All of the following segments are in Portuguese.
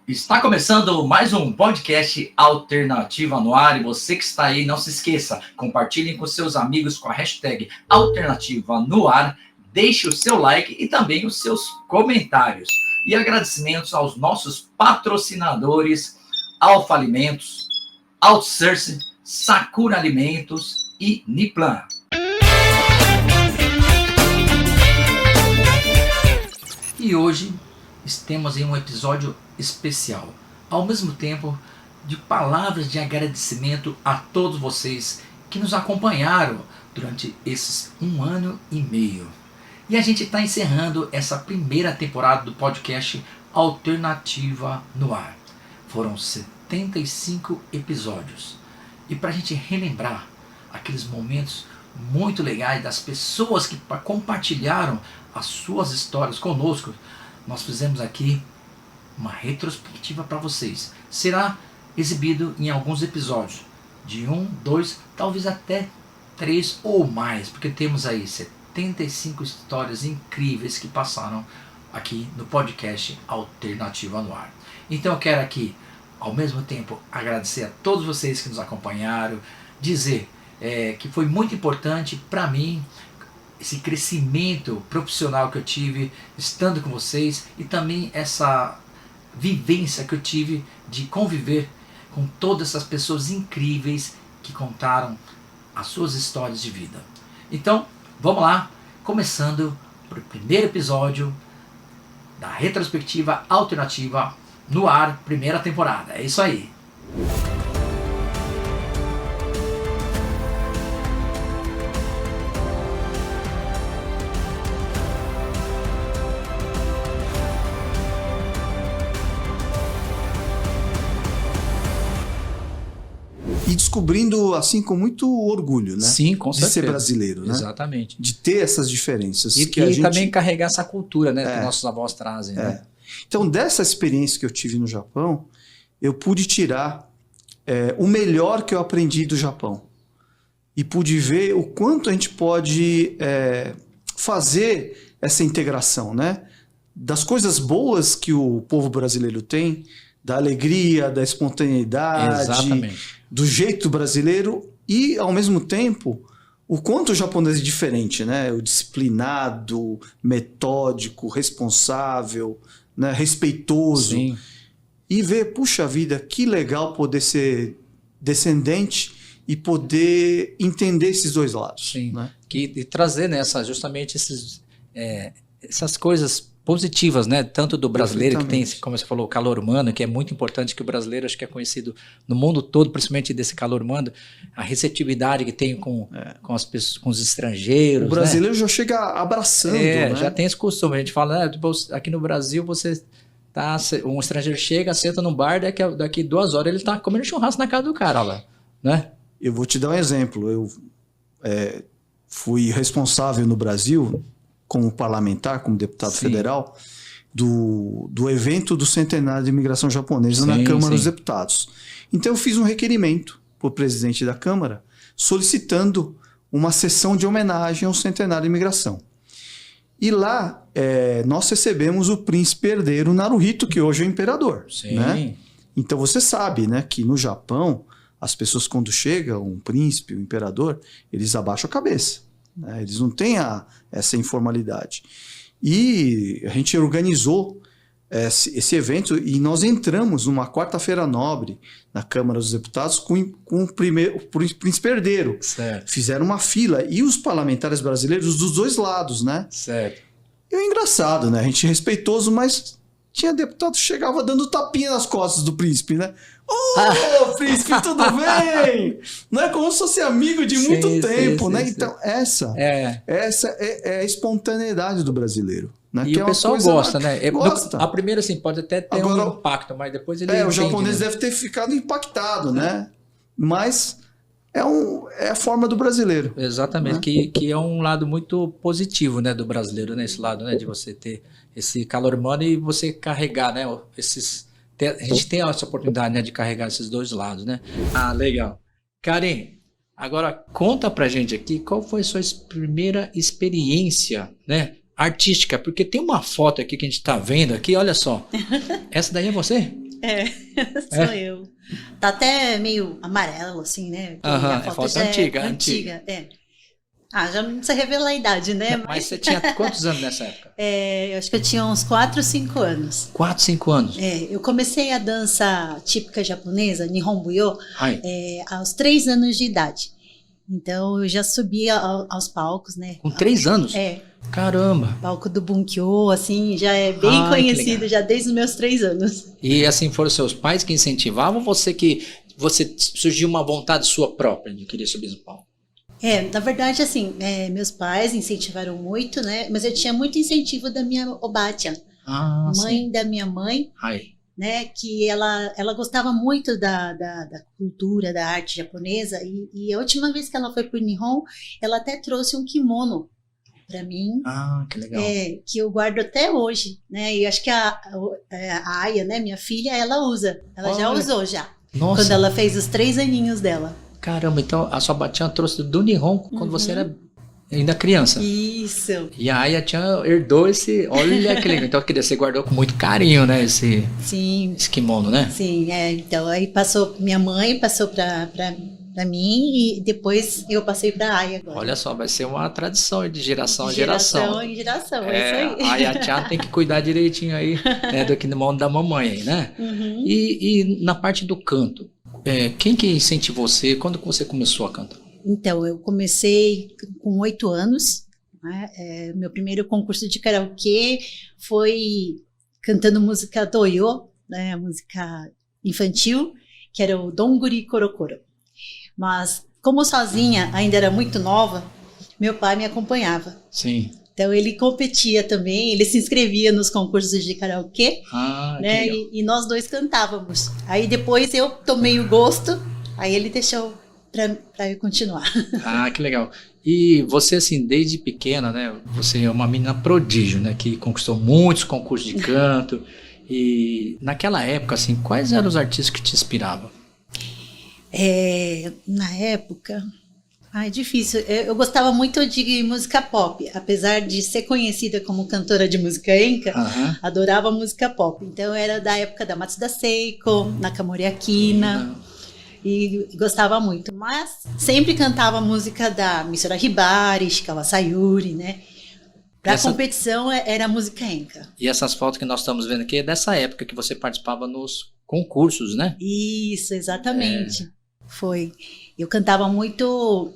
Está começando mais um podcast Alternativa no Ar, e você que está aí, não se esqueça, compartilhem com seus amigos com a hashtag Alternativa no Ar, deixe o seu like e também os seus comentários. E agradecimentos aos nossos patrocinadores Alfa Alimentos, Outsource, Sakura Alimentos e Niplan. E hoje temos em um episódio especial, ao mesmo tempo de palavras de agradecimento a todos vocês que nos acompanharam durante esses 1 ano e meio. E a gente está encerrando essa primeira temporada do podcast Alternativa no Ar. Foram 75 episódios. E para a gente relembrar aqueles momentos muito legais das pessoas que compartilharam as suas histórias conosco, nós fizemos aqui uma retrospectiva para vocês. Será exibido em alguns episódios, de 1, 2, talvez até 3 ou mais, porque temos aí 75 histórias incríveis que passaram aqui no podcast Alternativa no Ar. Então eu quero aqui, ao mesmo tempo, agradecer a todos vocês que nos acompanharam, dizer que foi muito importante para mim esse crescimento profissional que eu tive estando com vocês e também essa vivência que eu tive de conviver com todas essas pessoas incríveis que contaram as suas histórias de vida. Então, vamos lá, começando para o primeiro episódio da retrospectiva Alternativa no Ar, primeira temporada. É isso aí. E descobrindo, assim, com muito orgulho, né? Sim, com certeza. De ser brasileiro, né? Exatamente. De ter essas diferenças. E que a gente também carregar essa cultura, né? Que nossos avós trazem, né? Então, dessa experiência que eu tive no Japão, eu pude tirar o melhor que eu aprendi do Japão. E pude ver o quanto a gente pode fazer essa integração, né? Das coisas boas que o povo brasileiro tem, da alegria, da espontaneidade, exatamente, do jeito brasileiro, e ao mesmo tempo o quanto o japonês é diferente, né? O disciplinado, metódico, responsável, né? Respeitoso. Sim. E ver, puxa vida, que legal poder ser descendente e poder entender esses dois lados. Sim. Né? E trazer justamente essas coisas positivas, né? Tanto do brasileiro, que tem, como você falou, o calor humano, que é muito importante, que o brasileiro acho que é conhecido no mundo todo, principalmente desse calor humano, a receptividade que tem com as pessoas, com os estrangeiros. O brasileiro, né? Já chega abraçando, né? Já tem esse costume. A gente fala, aqui no Brasil um estrangeiro chega, senta num bar, daqui 2 horas ele tá comendo churrasco na casa do cara lá, né? Eu vou te dar um exemplo. Eu fui responsável no Brasil, como parlamentar, como deputado federal, do evento do centenário de imigração japonesa na Câmara dos Deputados. Então eu fiz um requerimento para o presidente da Câmara solicitando uma sessão de homenagem ao centenário de imigração. E lá nós recebemos o príncipe herdeiro Naruhito, que hoje é o imperador. Né? Então você sabe, né, que no Japão as pessoas, quando chega um príncipe, um imperador, eles abaixam a cabeça. Eles não têm essa informalidade. E a gente organizou esse evento e nós entramos numa quarta-feira nobre na Câmara dos Deputados com o príncipe herdeiro. Certo. Fizeram uma fila. E os parlamentares brasileiros dos dois lados, né? Certo. E é engraçado, né? A gente é respeitoso, mas tinha deputado que chegava dando tapinha nas costas do príncipe, né? Ô, príncipe, tudo bem? Não é como se fosse amigo de muito tempo, né? Então, essa é a espontaneidade do brasileiro. Né? E que o pessoal gosta, né? Gosta. A primeira, assim, pode até ter um impacto, mas depois ele o japonês deve ter ficado impactado, né? Mas é a forma do brasileiro. Exatamente, né? que é um lado muito positivo, né, do brasileiro, né? Esse lado, né, de você ter esse calor humano e você carregar, né, a gente tem essa oportunidade, né, de carregar esses dois lados, né? Ah, legal. Karen, agora conta pra gente aqui qual foi a sua primeira experiência, né, artística, porque tem uma foto aqui que a gente tá vendo aqui, olha só. Essa daí é você? Sou eu. Tá até meio amarelo, assim, né? Porque a É foto foto já antiga, é antiga. Já não precisa revelar a idade, né? Mas você tinha quantos anos nessa época? Eu acho que eu tinha uns 4, 5 anos. 4, 5 anos. Eu comecei a dança típica japonesa, Nihon Buyo, Ai. aos 3 anos de idade. Então eu já subia aos palcos, né? Com 3 anos? Caramba! Palco do Bunkyo, assim, já é bem conhecido já desde os meus 3 anos. E assim, foram seus pais que incentivavam ou você surgiu uma vontade sua própria de querer subir no palco? Na verdade, assim, meus pais incentivaram muito, né? Mas eu tinha muito incentivo da minha obacha, mãe da minha mãe, né? Que ela gostava muito da cultura, da arte japonesa. E a última vez que ela foi pro Nihon, ela até trouxe um kimono para mim. Que legal. Que eu guardo até hoje, né? E acho que a Aya, né? Minha filha, ela usa. Ela já usou já. Nossa. Quando ela fez os 3 aninhos dela. Caramba, então a sua batiana trouxe do Nihon quando você era ainda criança. Isso. E a Aya herdou esse. Olha que legal. Então você guardou com muito carinho, né? Esse kimono, né? Sim, então aí minha mãe passou pra mim e depois eu passei pra Aya agora. Olha só, vai ser uma tradição de geração em geração. Em geração, é isso aí. A Aya-chan tem que cuidar direitinho aí do kimono da mamãe aí, né? E na parte do canto, quem que incentivou você? Quando você começou a cantar? Então, eu comecei com 8 anos. Né? Meu primeiro concurso de karaokê foi cantando música Toyo, né? Música infantil, que era o Donguri Korokoro. Mas, como sozinha, ainda era muito nova, meu pai me acompanhava. Sim. Então, ele competia também, ele se inscrevia nos concursos de karaokê, né? E nós dois cantávamos. Aí, depois, eu tomei o gosto, aí ele deixou para eu continuar. Que legal. E você, assim, desde pequena, né? Você é uma menina prodígio, né? Que conquistou muitos concursos de canto. E naquela época, assim, quais eram os artistas que te inspiravam? Na época, é difícil. Eu gostava muito de música pop, apesar de ser conhecida como cantora de música enka, adorava música pop. Então era da época da Matsuda Seiko, Nakamori Akina, e gostava muito. Mas sempre cantava música da Misora Hibari, Ishikawa Sayuri, né? Para competição era música enka. E essas fotos que nós estamos vendo aqui é dessa época que você participava nos concursos, né? Isso, exatamente. Foi. Eu cantava muito.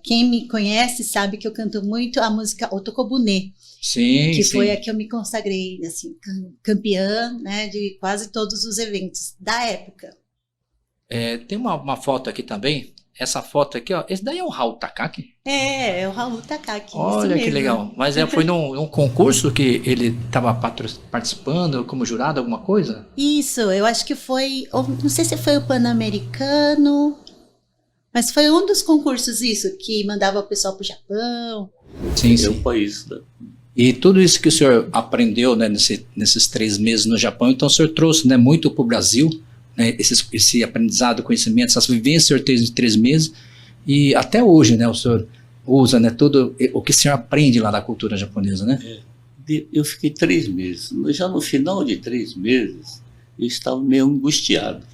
Quem me conhece sabe que eu canto muito a música Otokobune. Sim. Que foi a que eu me consagrei, assim, campeã, né, de quase todos os eventos da época. Tem uma foto aqui também. Essa foto aqui, ó. Esse daí é o Raul Takaki? É o Raul Takaki. Olha que legal. Mas foi num concurso que ele estava participando como jurado, alguma coisa? Isso, eu acho que foi. Não sei se foi o Pan-Americano, mas foi um dos concursos, isso, que mandava o pessoal pro Japão. Sim. É um país, né? E tudo isso que o senhor aprendeu, né, nesses 3 meses no Japão, então o senhor trouxe, né, muito para o Brasil. Esse aprendizado, conhecimento, essas vivências que o senhor teve em 3 meses, e até hoje, né, o senhor usa, né, tudo o que o senhor aprende lá da cultura japonesa, né? Eu fiquei 3 meses, já no final de 3 meses, eu estava meio angustiado.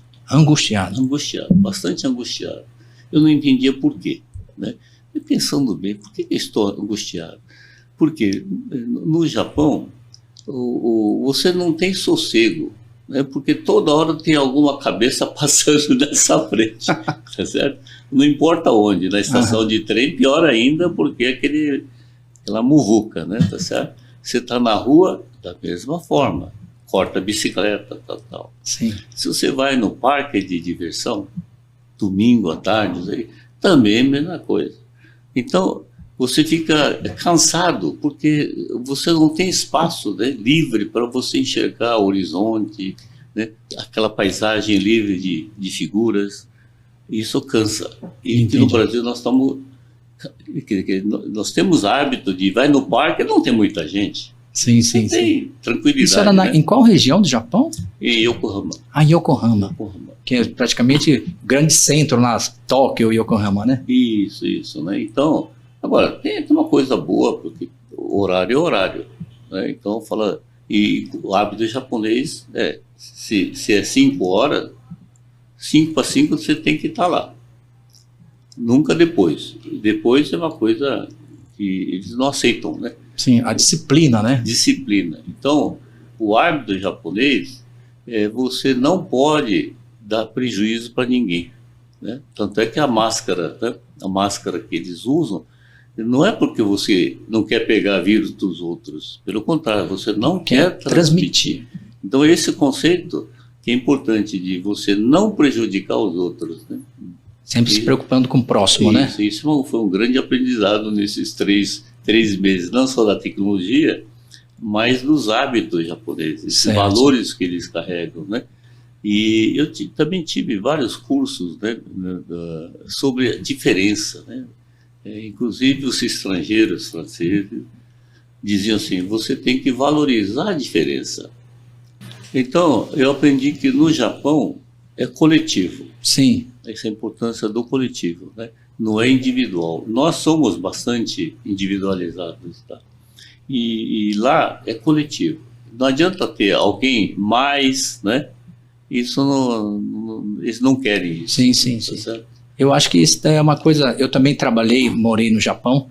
Bastante angustiado. Eu não entendia por quê, né? E pensando bem, por que eu estou angustiado? Porque no Japão, você não tem sossego, né? Porque toda hora tem alguma cabeça passando nessa frente, tá certo? Não importa onde, na estação de trem, pior ainda, porque é aquela muvuca, né? Tá certo? Você está na rua, da mesma forma, corta a bicicleta, tal. Sim. Se você vai no parque de diversão, domingo à tarde, também é a mesma coisa. Então, você fica cansado, porque você não tem espaço, né, livre para você enxergar o horizonte, né, aquela paisagem livre de figuras. Isso cansa. E aqui no Brasil nós temos hábito de vai no parque, não tem muita gente. Sim. Tem tranquilidade. Isso era né? em qual região do Japão? Em Yokohama. Yokohama. Que é praticamente grande centro lá, Tóquio e Yokohama, né? Isso, né? Então, agora, tem uma coisa boa, porque horário é horário, né? Então, E o hábito japonês se é 5 horas, 5 para 5 você tem que estar lá. Nunca depois. Depois é uma coisa que eles não aceitam, né? Sim, a disciplina, né? Disciplina. Então, o hábito japonês, você não pode dar prejuízo para ninguém, né? Tanto é que a máscara, né? A máscara que eles usam, não é porque você não quer pegar vírus dos outros. Pelo contrário, você não quer transmitir. Então, esse conceito que é importante de você não prejudicar os outros, né? Sempre se preocupando com o próximo, né? Isso foi um grande aprendizado nesses três meses, não só da tecnologia, mas dos hábitos japoneses, esses valores que eles carregam, né? E eu também tive vários cursos, né, sobre a diferença, né? Inclusive os estrangeiros franceses diziam assim, você tem que valorizar a diferença. Então, eu aprendi que no Japão é coletivo. Sim. Essa é a importância do coletivo, né? Não é individual. Nós somos bastante individualizados, tá? E lá é coletivo. Não adianta ter alguém mais, né? Isso eles não querem isso. Sim, sim, sim. Tá, eu acho que isso é uma coisa... Eu também morei no Japão,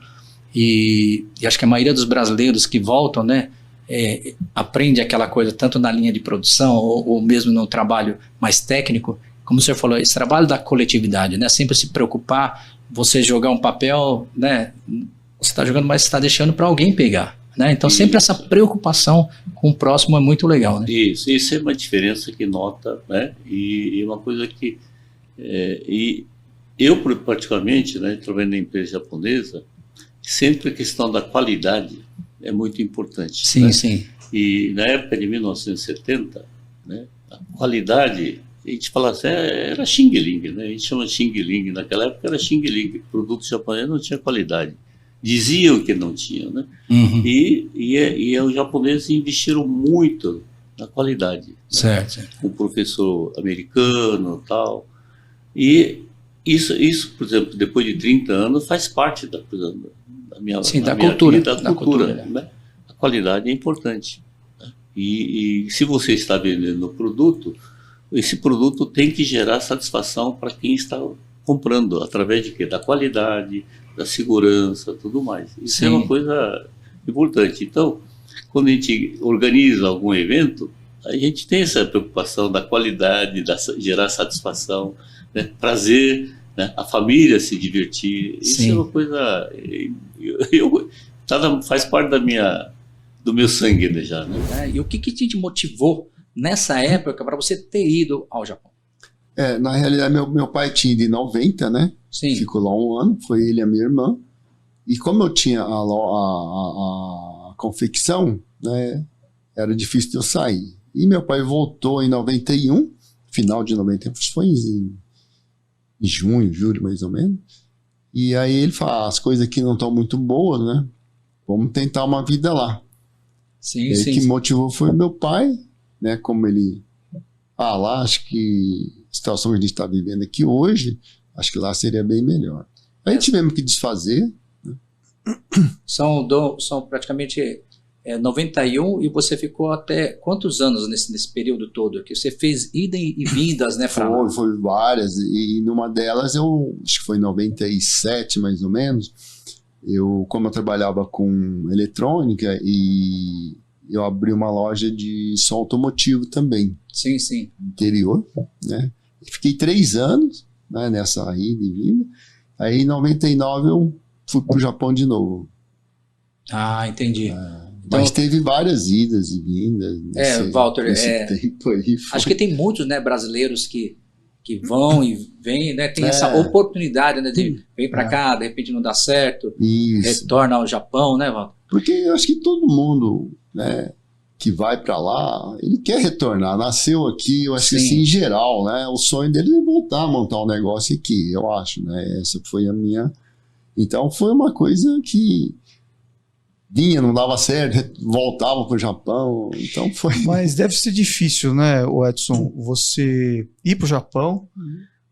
e acho que a maioria dos brasileiros que voltam, né, aprende aquela coisa tanto na linha de produção ou mesmo no trabalho mais técnico, como o senhor falou, esse trabalho da coletividade, né, sempre se preocupar, você jogar um papel, né, você está jogando, mas você está deixando para alguém pegar, né, então sempre essa preocupação com o próximo é muito legal, né. Isso é uma diferença que nota, né, e uma coisa que e eu particularmente, né, trabalhando na empresa japonesa, sempre a questão da qualidade é muito importante. Sim, né? sim. E na época de 1970, né, a qualidade, a gente fala assim, era Xing Ling, né? A gente chama Xing Ling, naquela época era Xing Ling, produto japonês não tinha qualidade. Diziam que não tinha, né? Uhum. E os japoneses investiram muito na qualidade. Certo. Né? Com o professor americano e tal. E isso, por exemplo, depois de 30 anos, faz parte da minha, sim, da minha cultura, vida, da cultura. Né? Né? A qualidade é importante. Né? E se você está vendendo o produto, esse produto tem que gerar satisfação para quem está comprando, através de quê? Da qualidade, da segurança, tudo mais. Isso sim. É uma coisa importante. Então, quando a gente organiza algum evento, a gente tem essa preocupação da qualidade, gerar satisfação, né? Prazer, né? A família se divertir. Isso sim. É uma coisa... faz parte do meu sangue, né, já. Né? E o que te motivou nessa época para você ter ido ao Japão? Na realidade, meu pai tinha ido em 90, né? Sim. Ficou lá um ano, foi ele e a minha irmã. E como eu tinha a confecção, né, era difícil de eu sair. E meu pai voltou em 91, final de 91, foi em junho, julho, mais ou menos. E aí ele fala, as coisas aqui não estão muito boas, né? Vamos tentar uma vida lá. Sim, e sim. que motivou foi meu pai, né? Como ele... lá acho que a situação que a gente está vivendo aqui hoje, acho que lá seria bem melhor. Aí tivemos que desfazer. Né? São praticamente 91 e você ficou até quantos anos nesse período todo aqui? Você fez ida e vindas, né? Foi várias, e numa delas acho que foi em 97 mais ou menos, como eu trabalhava com eletrônica e eu abri uma loja de som automotivo também. Sim, sim. No interior, né? Fiquei 3 anos, né, nessa ida e vinda. Aí em 99 eu fui pro Japão de novo. Ah, entendi. Então, mas teve várias idas e vindas. Walter, tempo aí acho que tem muitos, né, brasileiros que vão e vêm, né, tem essa oportunidade, né, de vem para cá, de repente não dá certo, retorna ao Japão, né, Walter? Porque eu acho que todo mundo, né, que vai para lá, ele quer retornar, nasceu aqui, eu acho que assim, em geral, né, o sonho dele é voltar a montar um negócio aqui, eu acho, né, essa foi a minha... Então foi uma coisa que vinha, não dava certo, voltava para o Japão, então foi... Mas deve ser difícil, né, Edson, você ir para o Japão,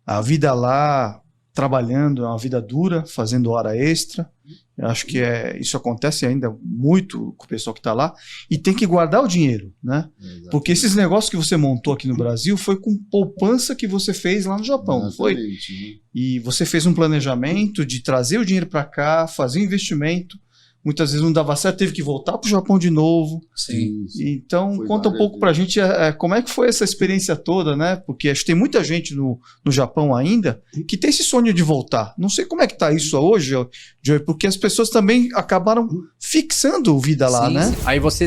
a vida lá, trabalhando, é uma vida dura, fazendo hora extra, Eu acho que isso acontece ainda muito com o pessoal que está lá, e tem que guardar o dinheiro, né? Exatamente. Porque esses negócios que você montou aqui no Brasil foi com poupança que você fez lá no Japão, não foi? Exatamente, né? E você fez um planejamento de trazer o dinheiro para cá, fazer um investimento. Muitas vezes não dava certo, teve que voltar para o Japão de novo. Sim. Isso. Então, Foi conta um várias pouco para a gente como é que foi essa experiência toda, né? Porque acho que tem muita gente no Japão ainda que tem esse sonho de voltar. Não sei como é que está isso hoje, Joey, porque as pessoas também acabaram fixando vida lá, Sim, né? sim. Aí você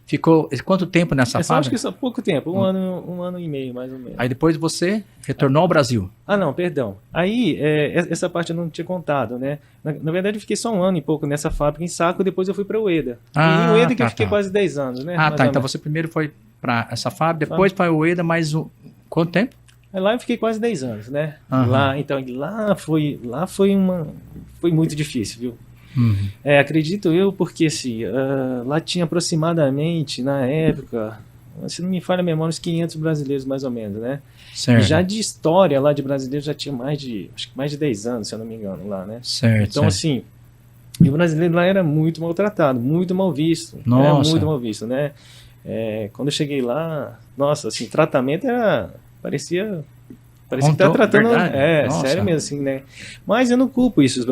ficou quanto tempo nessa Eu só acho fábrica? que só pouco tempo, um ano e meio, mais ou menos. Aí depois você retornou ao Brasil. Ah, não, perdão. Aí, essa parte eu não tinha contado, né? Na verdade, eu fiquei só um ano e pouco nessa fábrica em Saco, depois eu fui para Ueda. Ah, e em Ueda que tá, eu fiquei tá. quase 10 anos, né? Ah, Mais tá. ou Então menos. você primeiro foi para essa fábrica, depois para o Ueda, mais quanto tempo? Aí lá eu fiquei quase 10 anos, né? Aham. Lá foi muito difícil, viu? Uhum. Acredito eu, porque assim, lá tinha aproximadamente, na época, se não me falha a memória, uns 500 brasileiros mais ou menos, né? E Certo. já de história lá de brasileiros já tinha acho que mais de 10 anos, se eu não me engano, lá, né? Certo. Então, certo. assim, e o brasileiro lá era muito maltratado, muito mal visto. Era Nossa. muito mal visto, né? Quando eu cheguei lá, nossa, assim, tratamento parecia que Contou, tá tratando. verdade? Nossa. Sério mesmo, assim, né? Mas eu não culpo isso, os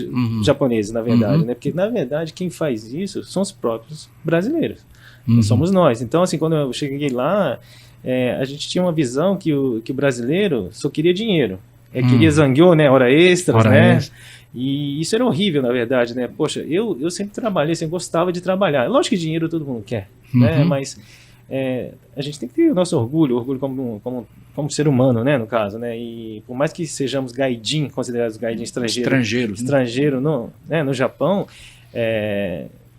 Uhum. japoneses, na verdade, Uhum. né? Porque, na verdade, quem faz isso são os próprios brasileiros. Uhum. Somos nós. Então, assim, quando eu cheguei lá, a gente tinha uma visão que o brasileiro só queria dinheiro. Queria zangueô, né? Hora extras, Hora né? extra. E isso era horrível, na verdade, né? Poxa, eu sempre trabalhei, sempre gostava de trabalhar. Lógico que dinheiro todo mundo quer, né? Uhum. Mas a gente tem que ter o nosso orgulho como ser humano, né? No caso, né? E por mais que sejamos gaijin, considerados gaijin Estrangeiros. né? estrangeiro no Japão,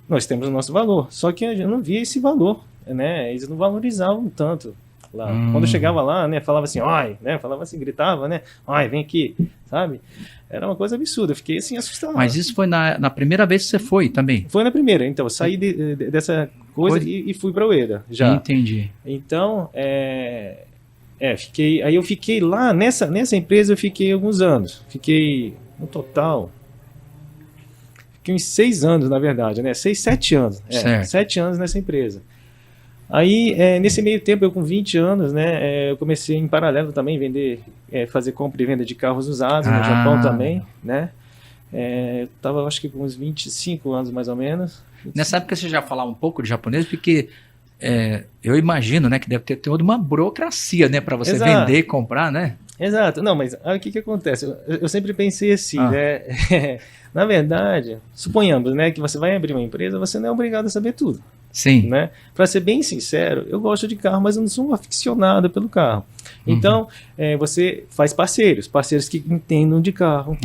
nós temos o nosso valor. Só que eu não via esse valor, né? Eles não valorizavam tanto lá. Quando eu chegava lá, né? Falava assim, ai, né? Falava assim, gritava, né? Ai, vem aqui, sabe? Era uma coisa absurda. Eu fiquei assim assustado. Mas isso foi na primeira vez que você foi também? Foi na primeira. Então, eu saí dessa coisa e fui para Ueda já. Entendi. Então, fiquei. Aí eu fiquei lá nessa empresa. Eu fiquei alguns anos. Fiquei no total. Fiquei uns 6 anos, na verdade, né? 6, 7 anos. Certo. 7 anos nessa empresa. Aí, nesse meio tempo, eu com 20 anos, né? Eu comecei em paralelo também fazer compra e venda de carros usados no Japão também, né? Eu tava, acho que com uns 25 anos mais ou menos. Nessa época você já falava um pouco de japonês, porque eu imagino, né, que deve ter toda uma burocracia, né, para você Exato. vender e comprar, né? Exato. Não, mas olha o que acontece. Eu sempre pensei assim, né? Na verdade, suponhamos, né, que você vai abrir uma empresa, você não é obrigado a saber tudo, Sim. né? Para ser bem sincero, eu gosto de carro, mas eu não sou um aficionado pelo carro. Então, você faz parceiros que entendam de carro,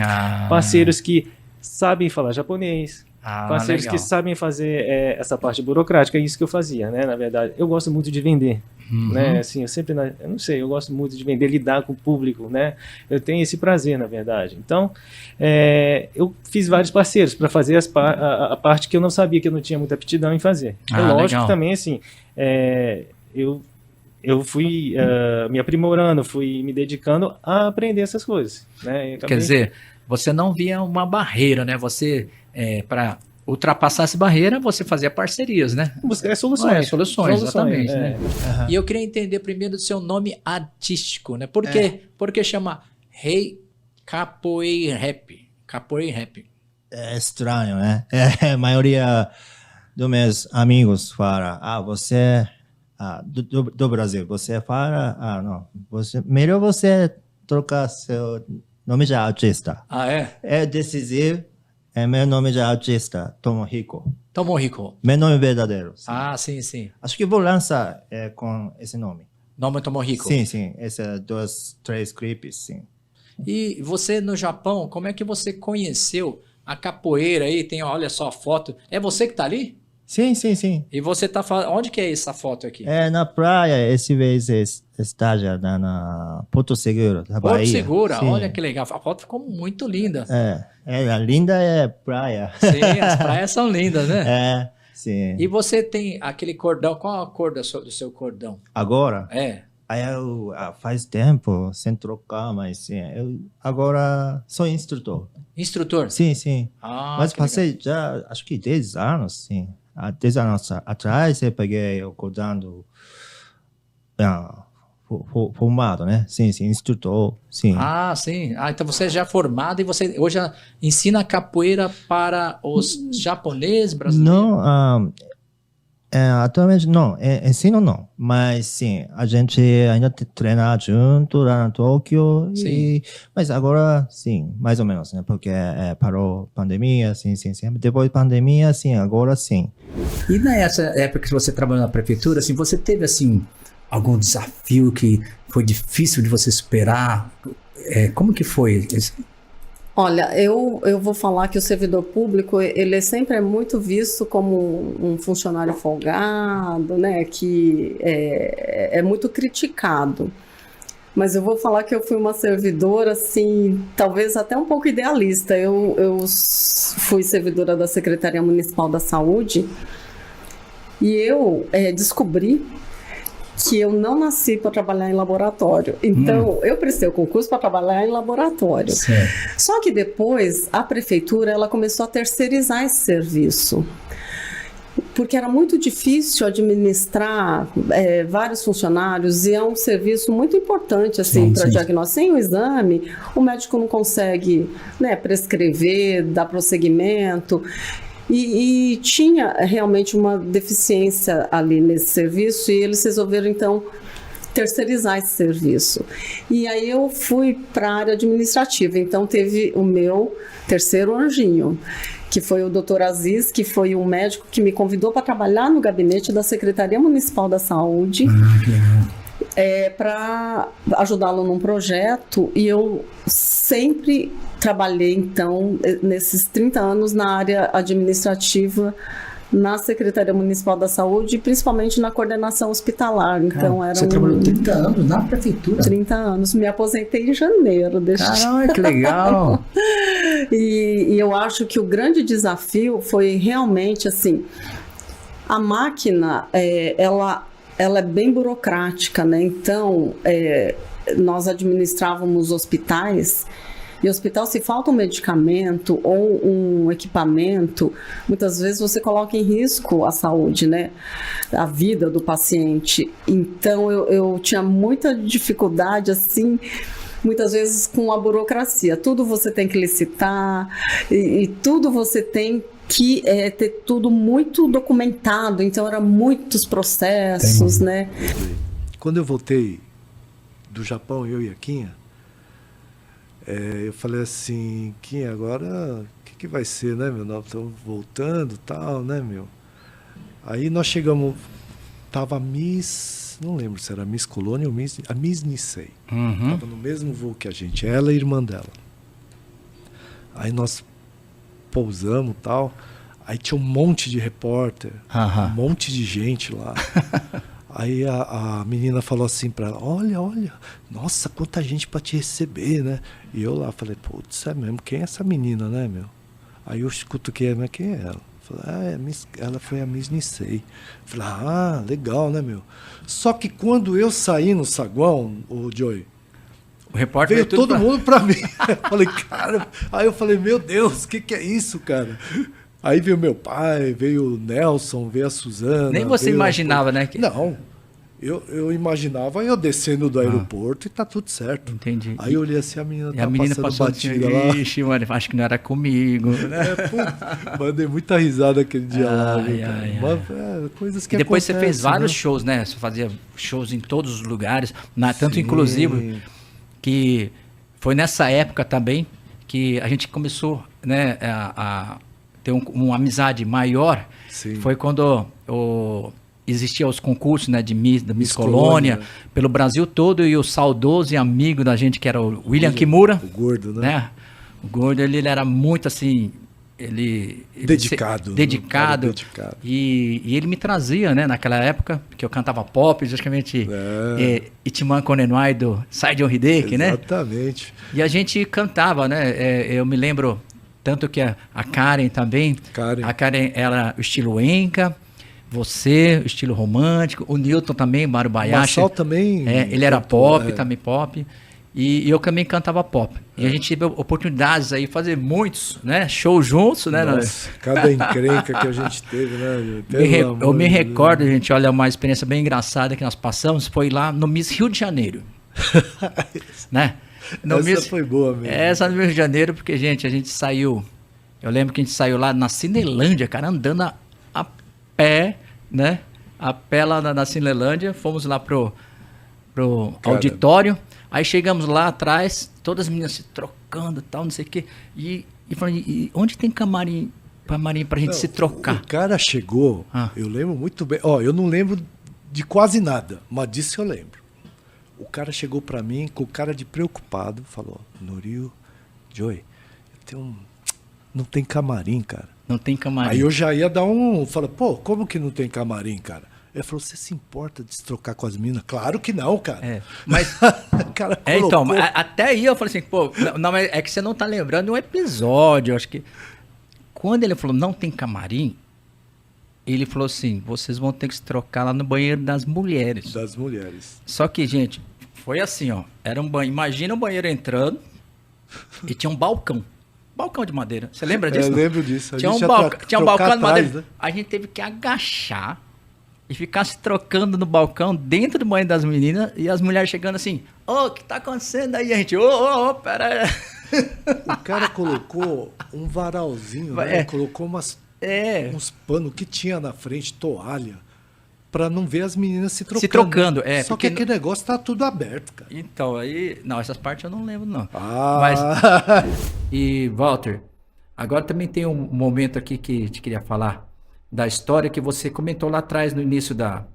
parceiros que sabem falar japonês, parceiros legal. que sabem fazer essa parte burocrática. É isso que eu fazia, né? Na verdade, eu gosto muito de vender. Né? Assim, eu não sei, eu gosto muito de vender, lidar com o público, né? Eu tenho esse prazer, na verdade. Então, eu fiz vários parceiros para fazer a parte que eu não sabia, que eu não tinha muita aptidão em fazer. Lógico legal. que também, assim, eu fui me aprimorando, fui me dedicando a aprender essas coisas, né? Quer dizer, você não via uma barreira, né? Você, para ultrapassar essa barreira, você fazia parcerias, né? Buscar soluções. Soluções, exatamente. é. Né? E eu queria entender primeiro do seu nome artístico, né? Por quê? Porque chama Rei Capoeira Rap. Capoeira Rap. É estranho, né? A maioria dos meus amigos fala, você do Brasil, você fala, não, melhor você trocar seu nome de artista. Ah, é? É decisivo, meu nome de artista, Tomohiko. Tomohiko. Meu nome verdadeiro. Sim. Ah, sim, sim. Acho que vou lançar com esse nome. Nome é Tomohiko. Sim, esses 2, 3 clipes, sim. E você no Japão, como é que você conheceu a capoeira aí? Tem, olha só a foto. É você que tá ali? Sim. E você tá falando. Onde que é essa foto aqui? É na praia, esse vez estágio na Porto Seguro, da Porto Bahia. Segura, Sim. olha que legal. A foto ficou muito linda. A linda é praia. Sim, as praias são lindas, né? Sim. E você tem aquele cordão. Qual a cor do seu cordão? Agora, É. Aí eu, faz tempo, sem trocar, mas sim, eu agora sou instrutor. Instrutor? Sim, sim. Ah, Mas que passei já, acho que 10 anos, sim. Há 10 anos atrás eu peguei eu cuidando, formado, né? Sim, sim, instrutor, sim. Ah, sim. Ah, então você já é formado e você hoje ensina capoeira para os japoneses, brasileiros? Não, atualmente não, ensino não, mas sim, a gente ainda treina junto lá no Tóquio, mas agora sim, mais ou menos, né? Porque parou pandemia, sim. Depois da pandemia, sim, agora sim. E nessa época que você trabalhou na prefeitura, assim, você teve assim algum desafio que foi difícil de você superar? Como que foi? Olha, eu vou falar que o servidor público, ele sempre é muito visto como um funcionário folgado, né, que é muito criticado. Mas eu vou falar que eu fui uma servidora, assim, talvez até um pouco idealista. Eu fui servidora da Secretaria Municipal da Saúde e eu descobri que eu não nasci para trabalhar em laboratório. Então, eu prestei o concurso para trabalhar em laboratório. Certo. Só que depois, a prefeitura ela começou a terceirizar esse serviço. Porque era muito difícil administrar vários funcionários e é um serviço muito importante assim, para diagnóstico. Sem o exame, o médico não consegue, né, prescrever, dar prosseguimento. E tinha realmente uma deficiência ali nesse serviço e eles resolveram, então, terceirizar esse serviço. E aí eu fui para a área administrativa, então teve o meu terceiro anjinho, que foi o Dr. Aziz, que foi um médico que me convidou para trabalhar no gabinete da Secretaria Municipal da Saúde, para ajudá-lo num projeto, e eu sempre trabalhei, então, nesses 30 anos na área administrativa na Secretaria Municipal da Saúde, principalmente na coordenação hospitalar. Então, você trabalhou 30 anos na prefeitura? 30 anos. Me aposentei em janeiro deste ano. Caramba, que legal! E eu acho que o grande desafio foi realmente, assim, a máquina, ela é bem burocrática, né? Então, nós administrávamos hospitais, e hospital, se falta um medicamento ou um equipamento, muitas vezes você coloca em risco a saúde, né? A vida do paciente. Então, eu tinha muita dificuldade, assim, muitas vezes com a burocracia. Tudo você tem que licitar e tudo você tem que ter tudo muito documentado. Então, eram muitos processos, né? Quando eu voltei do Japão, eu e a Quinha, eu falei assim, Quinha, agora o que vai ser, né, meu? Nós estamos voltando e tal, né, meu? Aí nós chegamos, tava a Miss, não lembro se era a Miss Colônia ou a Miss Nisei. Tava no mesmo voo que a gente, ela e a irmã dela. Aí nós pousamos e tal, aí tinha um monte de repórter, um monte de gente lá. Aí a menina falou assim pra ela, olha, nossa, quanta gente pra te receber, né? E eu lá falei, putz, é mesmo, quem é essa menina, né, meu? Aí eu escuto mas quem é ela? Falei, ela foi a Miss Nisei. Falei, legal, né, meu? Só que quando eu saí no saguão, o Joey, o repórter veio todo mundo pra mim. Falei, cara, aí eu falei, meu Deus, o que é isso, cara? Aí veio meu pai, veio o Nelson, veio a Suzana. Nem você imaginava, né? Não, eu imaginava eu descendo do aeroporto e tá tudo certo. Entendi. Aí eu olhei assim, a menina a menina passou batida lá. Ixi, mano, acho que não era comigo. Mandei muita risada aquele dia lá. Coisas que e depois acontecem, você fez vários né? shows, né? Você fazia shows em todos os lugares, tanto inclusive que foi nessa época também que a gente começou, né, a ter uma amizade maior. Sim. Foi quando existia os concursos, né, da Miss Colônia, pelo Brasil todo, e o saudoso e amigo da gente, que era o William Kimura. O gordo, né? O gordo, ele era muito assim... Dedicado. Dedicado. E ele me trazia, né, naquela época, que eu cantava pop, justamente Itiman Konenwai do Saigon Hideki, né? Exatamente. E a gente cantava, né? Eu me lembro tanto que a Karen também. A Karen era o estilo Enka, Você, estilo romântico, o Newton também, Mário Bayashi. Marçal também. Ele era pop, também pop. E eu também cantava pop. E a gente teve oportunidades aí, fazer muitos, né? Shows juntos, né? Nossa, cada encrenca que a gente teve, né? Eu me recordo, gente, olha, uma experiência bem engraçada que nós passamos, foi lá no Miss Rio de Janeiro. Né? Essa foi boa mesmo. Essa no Rio de Janeiro, porque, gente, a gente saiu... Eu lembro que a gente saiu lá na Cinelândia, cara, andando a pé, né? A pé lá na Cinelândia, fomos lá pro auditório, aí chegamos lá atrás, todas as meninas se trocando e tal, não sei o quê, e falando, e onde tem camarim pra gente se trocar? O cara chegou, eu lembro muito bem, eu não lembro de quase nada, mas disso eu lembro. O cara chegou pra mim com cara de preocupado, falou, Nuril, Joey, não tem camarim, cara. Não tem camarim. Aí eu já ia dar falei, pô, como que não tem camarim, cara? Ele falou, você se importa de se trocar com as minas? Claro que não, cara. Mas, o cara colocou... Então, até aí eu falei assim, pô, não, é que você não tá lembrando de um episódio, eu acho que... Quando ele falou, não tem camarim, ele falou assim, vocês vão ter que se trocar lá no banheiro das mulheres. Das mulheres. Só que, gente, foi assim, ó, era um banheiro, imagina um banheiro entrando e tinha um balcão de madeira. Você lembra disso? Eu lembro disso. Tinha um balcão de madeira. Né? A gente teve que agachar e ficar se trocando no balcão dentro do banheiro das meninas e as mulheres chegando assim, o que tá acontecendo aí? A gente, pera aí. O cara colocou um varalzinho, né? Colocou uns panos que tinha na frente, toalha, pra não ver as meninas se trocando. Se trocando, Só que aquele negócio tá tudo aberto, cara. Então, aí... Não, essas partes eu não lembro, não. Mas... E, Walter, agora também tem um momento aqui que te queria falar da história que você comentou lá atrás, no início da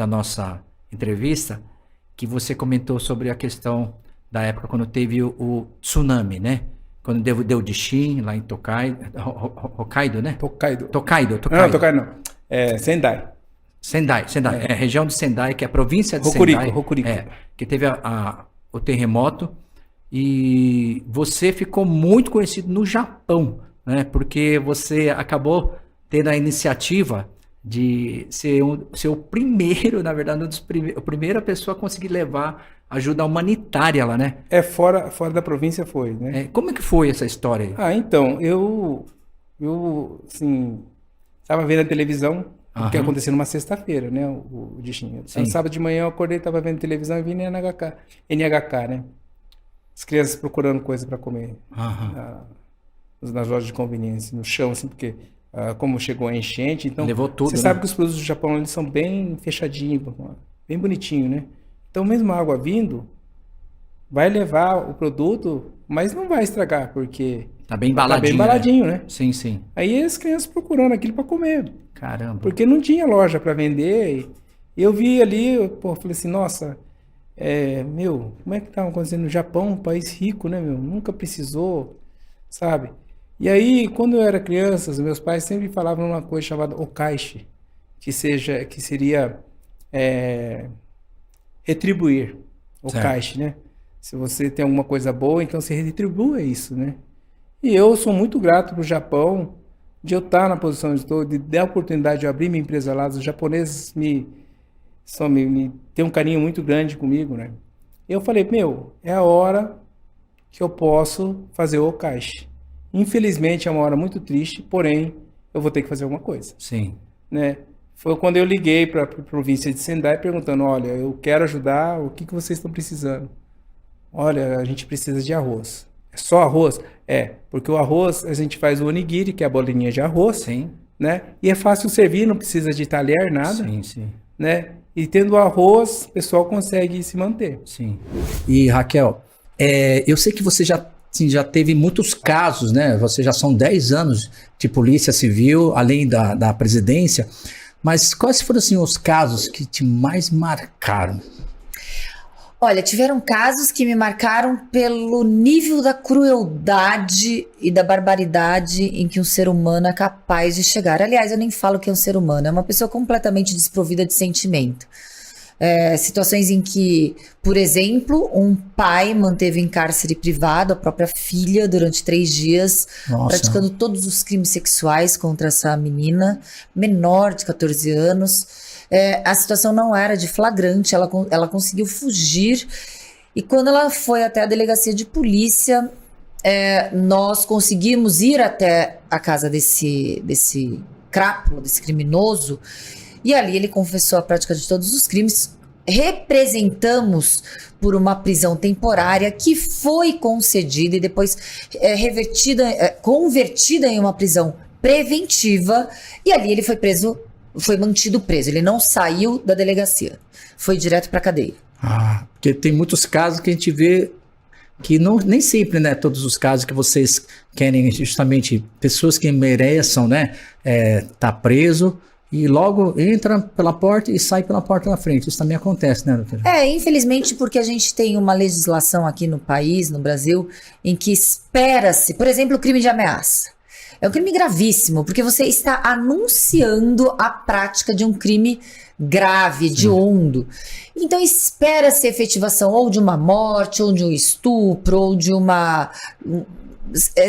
nossa entrevista, que você comentou sobre a questão da época quando teve o tsunami, né? Quando deu de Shin, lá em Hokkaido, né? Tokaido. Não, Tokaido não. Sendai. Sendai. É a região de Sendai, que é a província de Sendai. Hokuriku. Que teve o terremoto. E você ficou muito conhecido no Japão, né? Porque você acabou tendo a iniciativa de ser o primeiro, na verdade, a primeira pessoa a conseguir levar ajuda humanitária lá, né? Fora da província foi, né? Como é que foi essa história aí? Então, eu assim, estava vendo a televisão, o que aconteceu numa sexta-feira, né? O Dishin. No sábado de manhã eu acordei, estava vendo televisão e vi NHK, né? As crianças procurando coisa para comer nas lojas de conveniência, no chão, assim, porque como chegou a enchente, então levou tudo, você sabe que os produtos do Japão eles são bem fechadinhos, bem bonitinho, né? Então mesmo a água vindo vai levar o produto, mas não vai estragar, porque tá bem embaladinho, né? Sim. Aí as crianças procurando aquilo para comer. Caramba. Porque não tinha loja para vender. E eu vi ali, falei assim, nossa, como é que tá acontecendo no Japão, um país rico, né, meu? Nunca precisou, sabe? E aí, quando eu era criança, os meus pais sempre falavam uma coisa chamada okaishi, que seria retribuir. Okaishi, né? Se você tem alguma coisa boa, então você retribua isso, né? E eu sou muito grato pro Japão de eu estar na posição que estou, de dar a oportunidade de abrir minha empresa lá. Os japoneses têm um carinho muito grande comigo, né? Eu falei, é a hora que eu posso fazer o okaishi. Infelizmente é uma hora muito triste, porém eu vou ter que fazer alguma coisa. Sim. Né? Foi quando eu liguei para a província de Sendai perguntando, olha, eu quero ajudar, o que vocês estão precisando? Olha, a gente precisa de arroz. É só arroz? Porque o arroz a gente faz o onigiri, que é a bolinha de arroz. Sim. Né? E é fácil servir, não precisa de talher, nada. Sim. Né? E tendo arroz, o pessoal consegue se manter. Sim. E Raquel, eu sei que você já teve muitos casos, né? Você já são 10 anos de polícia civil, além da presidência. Mas quais foram assim, os casos que te mais marcaram? Olha, tiveram casos que me marcaram pelo nível da crueldade e da barbaridade em que um ser humano é capaz de chegar. Aliás, eu nem falo que é um ser humano, é uma pessoa completamente desprovida de sentimento. situações em que, por exemplo, um pai manteve em cárcere privado a própria filha durante 3 dias, praticando todos os crimes sexuais contra essa menina, menor de 14 anos. A situação não era de flagrante, ela conseguiu fugir, e quando ela foi até a delegacia de polícia, nós conseguimos ir até a casa desse crápula, desse criminoso, e ali ele confessou a prática de todos os crimes. Representamos por uma prisão temporária que foi concedida e depois convertida em uma prisão preventiva, e ali ele foi mantido preso. Ele não saiu da delegacia, foi direto para a cadeia. Porque tem muitos casos que a gente vê que nem sempre, né, todos os casos que vocês querem justamente pessoas que mereçam, né, tá preso e logo entra pela porta e sai pela porta da frente. Isso também acontece, né, doutora? Infelizmente, porque a gente tem uma legislação aqui no país, no Brasil, em que espera-se, por exemplo, o crime de ameaça. É um crime gravíssimo, porque você está anunciando a prática de um crime grave, hediondo. Então espera-se a efetivação ou de uma morte, ou de um estupro, ou de uma,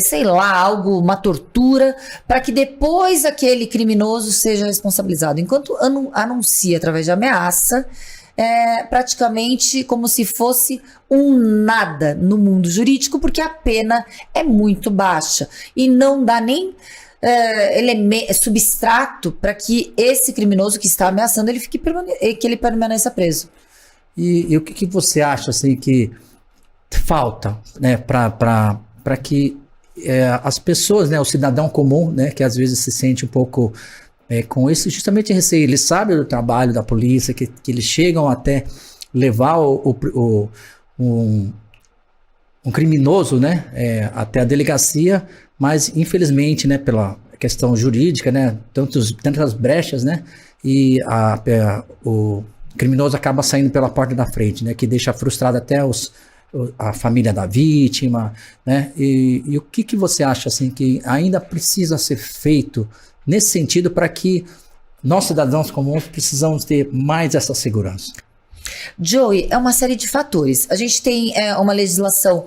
sei lá, uma tortura, para que depois aquele criminoso seja responsabilizado. Enquanto anuncia através de ameaça, praticamente como se fosse um nada no mundo jurídico, porque a pena é muito baixa e não dá nem substrato para que esse criminoso que está ameaçando que ele permaneça preso. E o que você acha assim que falta, né, para que as pessoas, né, o cidadão comum, né, que às vezes se sente um pouco com esse justamente receio, eles sabem do trabalho da polícia, que eles chegam até levar um criminoso, né, até a delegacia, mas infelizmente, né, pela questão jurídica, né, tantas brechas, né, e o criminoso acaba saindo pela porta da frente, né, que deixa frustrado até a família da vítima, né, e o que você acha assim que ainda precisa ser feito nesse sentido para que nós cidadãos comuns precisamos ter mais essa segurança? Joey, é uma série de fatores. A gente tem uma legislação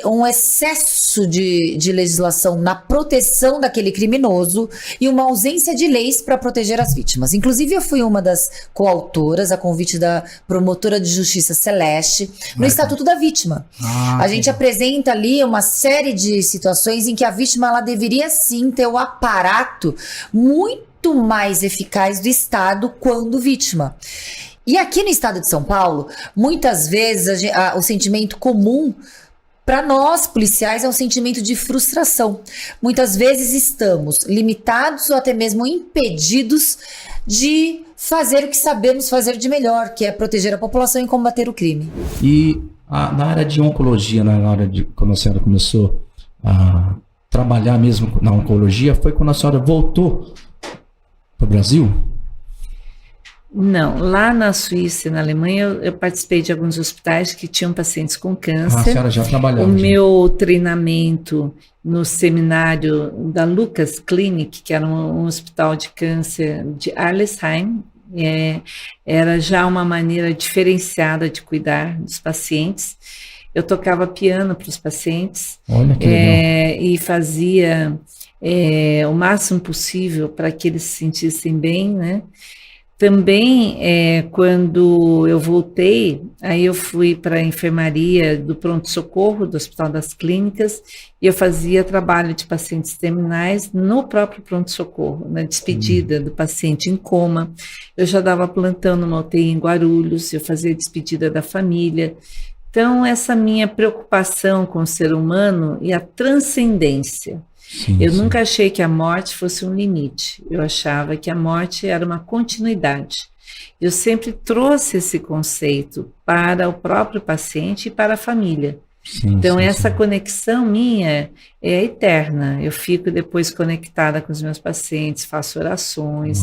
um excesso de legislação na proteção daquele criminoso e uma ausência de leis para proteger as vítimas. Inclusive, eu fui uma das coautoras, a convite da promotora de justiça Celeste, no Estatuto da Vítima. A gente apresenta ali uma série de situações em que a vítima ela deveria sim ter o aparato muito mais eficaz do Estado quando vítima. E aqui no estado de São Paulo, muitas vezes o sentimento comum para nós, policiais, é um sentimento de frustração. Muitas vezes estamos limitados ou até mesmo impedidos de fazer o que sabemos fazer de melhor, que é proteger a população e combater o crime. E na área de oncologia, quando a senhora começou a trabalhar mesmo na oncologia, foi quando a senhora voltou para o Brasil? Não, lá na Suíça e na Alemanha eu participei de alguns hospitais que tinham pacientes com câncer. A senhora já trabalhava. O meu treinamento no seminário da Lucas Clinic, que era um hospital de câncer de Arlesheim, era já uma maneira diferenciada de cuidar dos pacientes. Eu tocava piano para os pacientes. Olha que legal. E fazia o máximo possível para que eles se sentissem bem, né? Também, quando eu voltei, aí eu fui para a enfermaria do pronto-socorro, do Hospital das Clínicas, e eu fazia trabalho de pacientes terminais no próprio pronto-socorro, na despedida do paciente em coma. Eu já dava plantão numa UTI em Guarulhos, eu fazia despedida da família. Então, essa minha preocupação com o ser humano e a transcendência. Eu nunca achei que a morte fosse um limite, eu achava que a morte era uma continuidade. Eu sempre trouxe esse conceito para o próprio paciente e para a família. Então, essa conexão minha é eterna. Eu fico depois conectada com os meus pacientes, faço orações,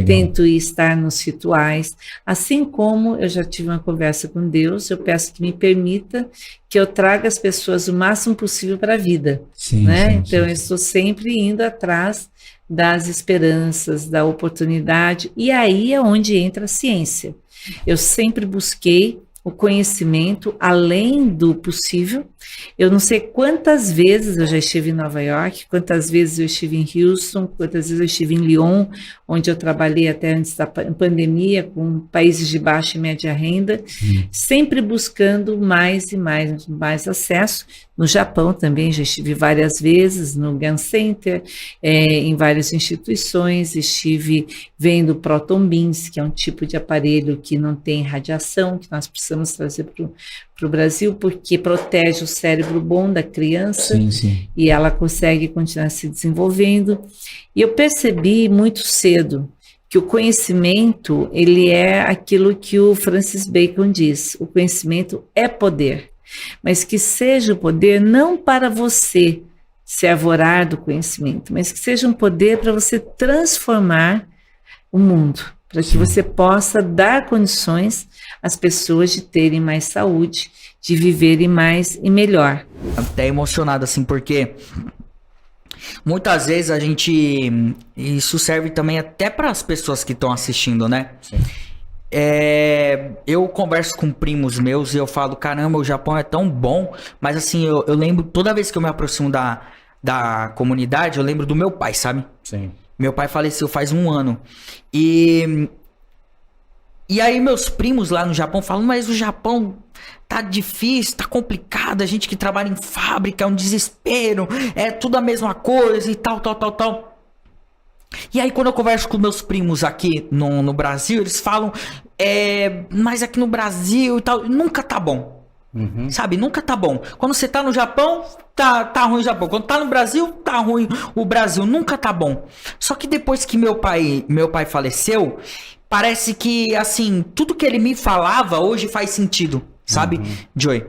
tento estar nos rituais. Assim como eu já tive uma conversa com Deus, eu peço que me permita que eu traga as pessoas o máximo possível para a vida. Então, eu estou sempre indo atrás das esperanças, da oportunidade, e aí é onde entra a ciência. Eu sempre busquei o conhecimento além do possível. Eu não sei quantas vezes eu já estive em Nova York, quantas vezes eu estive em Houston, quantas vezes eu estive em Lyon, onde eu trabalhei até antes da pandemia, com países de baixa e média renda, sempre buscando mais e mais acesso. No Japão também já estive várias vezes, no GAN Center, em várias instituições, estive vendo Proton Beams, que é um tipo de aparelho que não tem radiação, que nós precisamos trazer para o Brasil, porque protege o cérebro bom da criança, e ela consegue continuar se desenvolvendo. E eu percebi muito cedo que o conhecimento, ele é aquilo que o Francis Bacon diz, o conhecimento é poder, mas que seja o poder não para você se arvorar do conhecimento, mas que seja um poder para você transformar o mundo, para que você possa dar condições às pessoas de terem mais saúde, de viverem mais e melhor. Até emocionado assim, porque muitas vezes a gente, isso serve também até para as pessoas que estão assistindo, né? Sim. Eu converso com primos meus e eu falo, caramba, o Japão é tão bom, mas assim, eu lembro, toda vez que eu me aproximo da comunidade, eu lembro do meu pai, sabe? Sim. Meu pai faleceu faz 1 ano. E aí meus primos lá no Japão falam, mas o Japão tá difícil, tá complicado, a gente que trabalha em fábrica, é um desespero, é tudo a mesma coisa e tal. E aí quando eu converso com meus primos aqui no Brasil, eles falam, mas aqui no Brasil e tal, nunca tá bom. Sabe, nunca tá bom. Quando você tá no Japão, tá ruim o Japão. Quando tá no Brasil, tá ruim o Brasil. Nunca tá bom. Só que depois que meu pai faleceu, parece que, assim, tudo que ele me falava hoje faz sentido, sabe, Joey?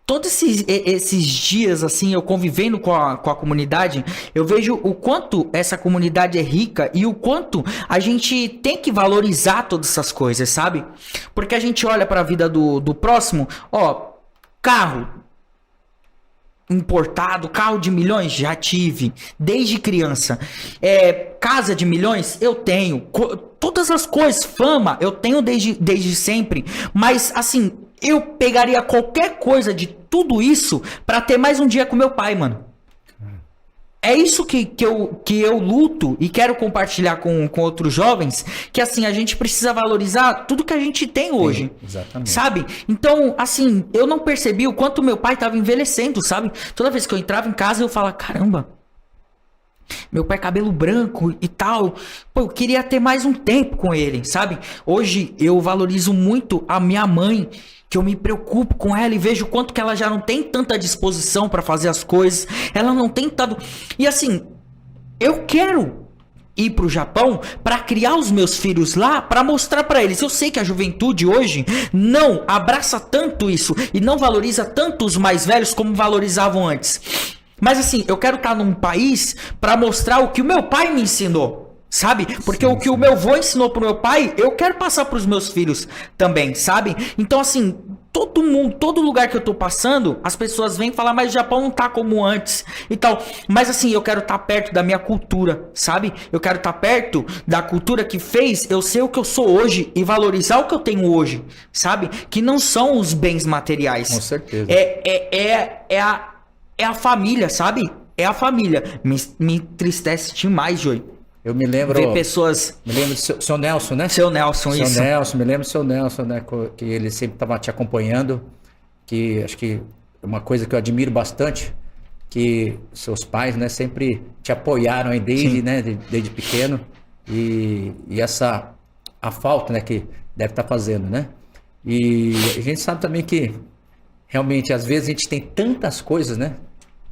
Todos esses dias, assim, eu convivendo com a comunidade, eu vejo o quanto essa comunidade é rica e o quanto a gente tem que valorizar todas essas coisas, sabe? Porque a gente olha para a vida do próximo, carro importado, carro de milhões, já tive, desde criança. Casa de milhões, eu tenho. Todas as coisas, fama, eu tenho desde sempre. Mas, assim, eu pegaria qualquer coisa de tudo isso pra ter mais um dia com meu pai, mano. É isso que eu luto e quero compartilhar com outros jovens, que assim, a gente precisa valorizar tudo que a gente tem hoje. Exatamente. Sabe? Então, assim, eu não percebi o quanto meu pai tava envelhecendo, sabe? Toda vez que eu entrava em casa, eu falava, caramba, meu pai cabelo branco e tal. Pô, eu queria ter mais um tempo com ele, sabe? Hoje eu valorizo muito a minha mãe, que eu me preocupo com ela e vejo o quanto que ela já não tem tanta disposição para fazer as coisas. Ela não tem tanto... E assim, eu quero ir pro Japão para criar os meus filhos lá, para mostrar para eles. Eu sei que a juventude hoje não abraça tanto isso e não valoriza tanto os mais velhos como valorizavam antes. Mas assim, eu quero estar num país para mostrar o que o meu pai me ensinou. Sabe? Porque o que o meu avô ensinou pro meu pai, eu quero passar pros meus filhos também, sabe? Então, assim, todo mundo, todo lugar que eu tô passando, as pessoas vêm falar, mas o Japão não tá como antes e tal. Mas, assim, eu quero estar perto da minha cultura, sabe? Eu quero estar perto da cultura que fez eu ser o que eu sou hoje e valorizar o que eu tenho hoje, sabe? Que não são os bens materiais. Com certeza. É a família, sabe? É a família. Me entristece demais, Joey. Eu me lembro... Ver pessoas... Me lembro do seu Nelson, né? Seu Nelson, isso. Seu Nelson, me lembro do seu Nelson, né? Que ele sempre estava te acompanhando. Que acho que uma coisa que eu admiro bastante, que seus pais, né, sempre te apoiaram aí desde pequeno. E a falta, né, que deve estar fazendo, né? E a gente sabe também que realmente, às vezes, a gente tem tantas coisas, né?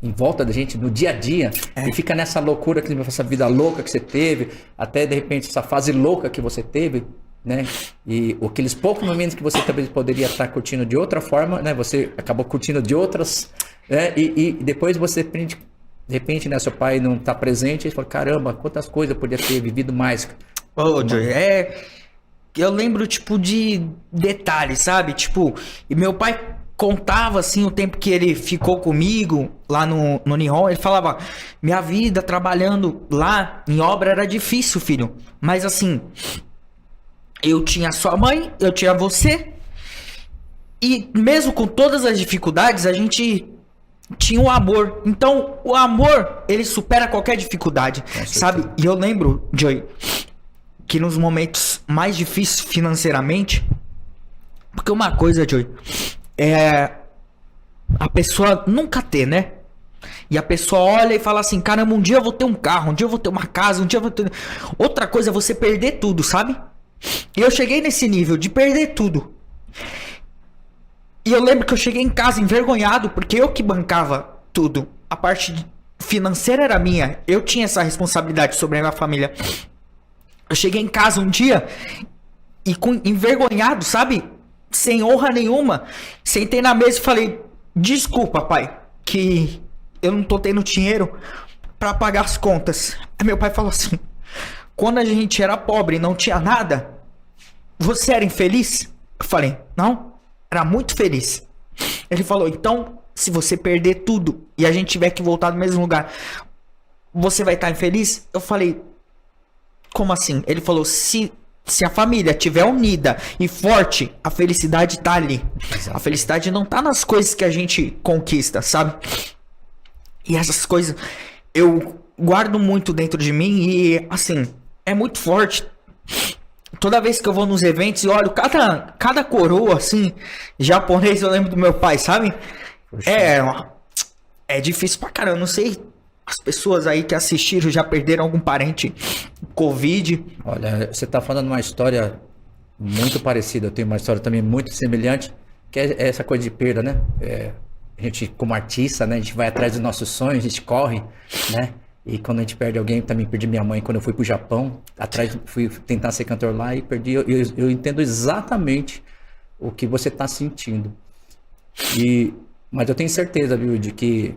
Em volta da gente, no dia a dia, e fica nessa loucura, essa vida louca que você teve, até de repente essa fase louca que você teve, né? E aqueles poucos momentos que você talvez poderia estar curtindo de outra forma, né? Você acabou curtindo de outras, né? E depois você, de repente, né? Seu pai não está presente, e você fala, caramba, quantas coisas eu podia ter vivido mais. Joey, eu lembro, tipo, de detalhes, sabe? Tipo, e meu pai contava, assim, o tempo que ele ficou comigo lá no Nihon. Ele falava, minha vida trabalhando lá em obra era difícil, filho. Mas, assim, eu tinha sua mãe, eu tinha você. E mesmo com todas as dificuldades, a gente tinha o amor. Então, o amor, ele supera qualquer dificuldade, sabe? E eu lembro, Joey, que nos momentos mais difíceis financeiramente, porque uma coisa, Joey, é a pessoa nunca ter, né? E a pessoa olha e fala assim, caramba, um dia eu vou ter um carro, um dia eu vou ter uma casa, um dia eu vou ter... Outra coisa é você perder tudo, sabe? E eu cheguei nesse nível de perder tudo. E eu lembro que eu cheguei em casa envergonhado, porque eu que bancava tudo. A parte financeira era minha. Eu tinha essa responsabilidade sobre a minha família. Eu cheguei em casa um dia e envergonhado, sabe? Sem honra nenhuma. Sentei na mesa e falei, desculpa, pai, que eu não tô tendo dinheiro pra pagar as contas. Aí meu pai falou assim, quando a gente era pobre e não tinha nada, você era infeliz? Eu falei, não. Era muito feliz. Ele falou, então, se você perder tudo e a gente tiver que voltar no mesmo lugar, você vai estar infeliz? Eu falei, como assim? Ele falou, se a família estiver unida e forte, a felicidade tá ali. Exato. A felicidade não tá nas coisas que a gente conquista, sabe? E essas coisas eu guardo muito dentro de mim e, assim, é muito forte. Toda vez que eu vou nos eventos e olho cada coroa, assim, japonês, eu lembro do meu pai, sabe? É difícil pra caramba. Não sei, as pessoas aí que assistiram já perderam algum parente Covid. Olha, você tá falando uma história muito parecida. Eu tenho uma história também muito semelhante, que é essa coisa de perda, né? A gente, como artista, né? A gente vai atrás dos nossos sonhos, a gente corre, né? E quando a gente perde alguém, também perdi minha mãe quando eu fui pro Japão, fui tentar ser cantor lá e perdi. Eu entendo exatamente o que você tá sentindo. Mas eu tenho certeza, viu, de que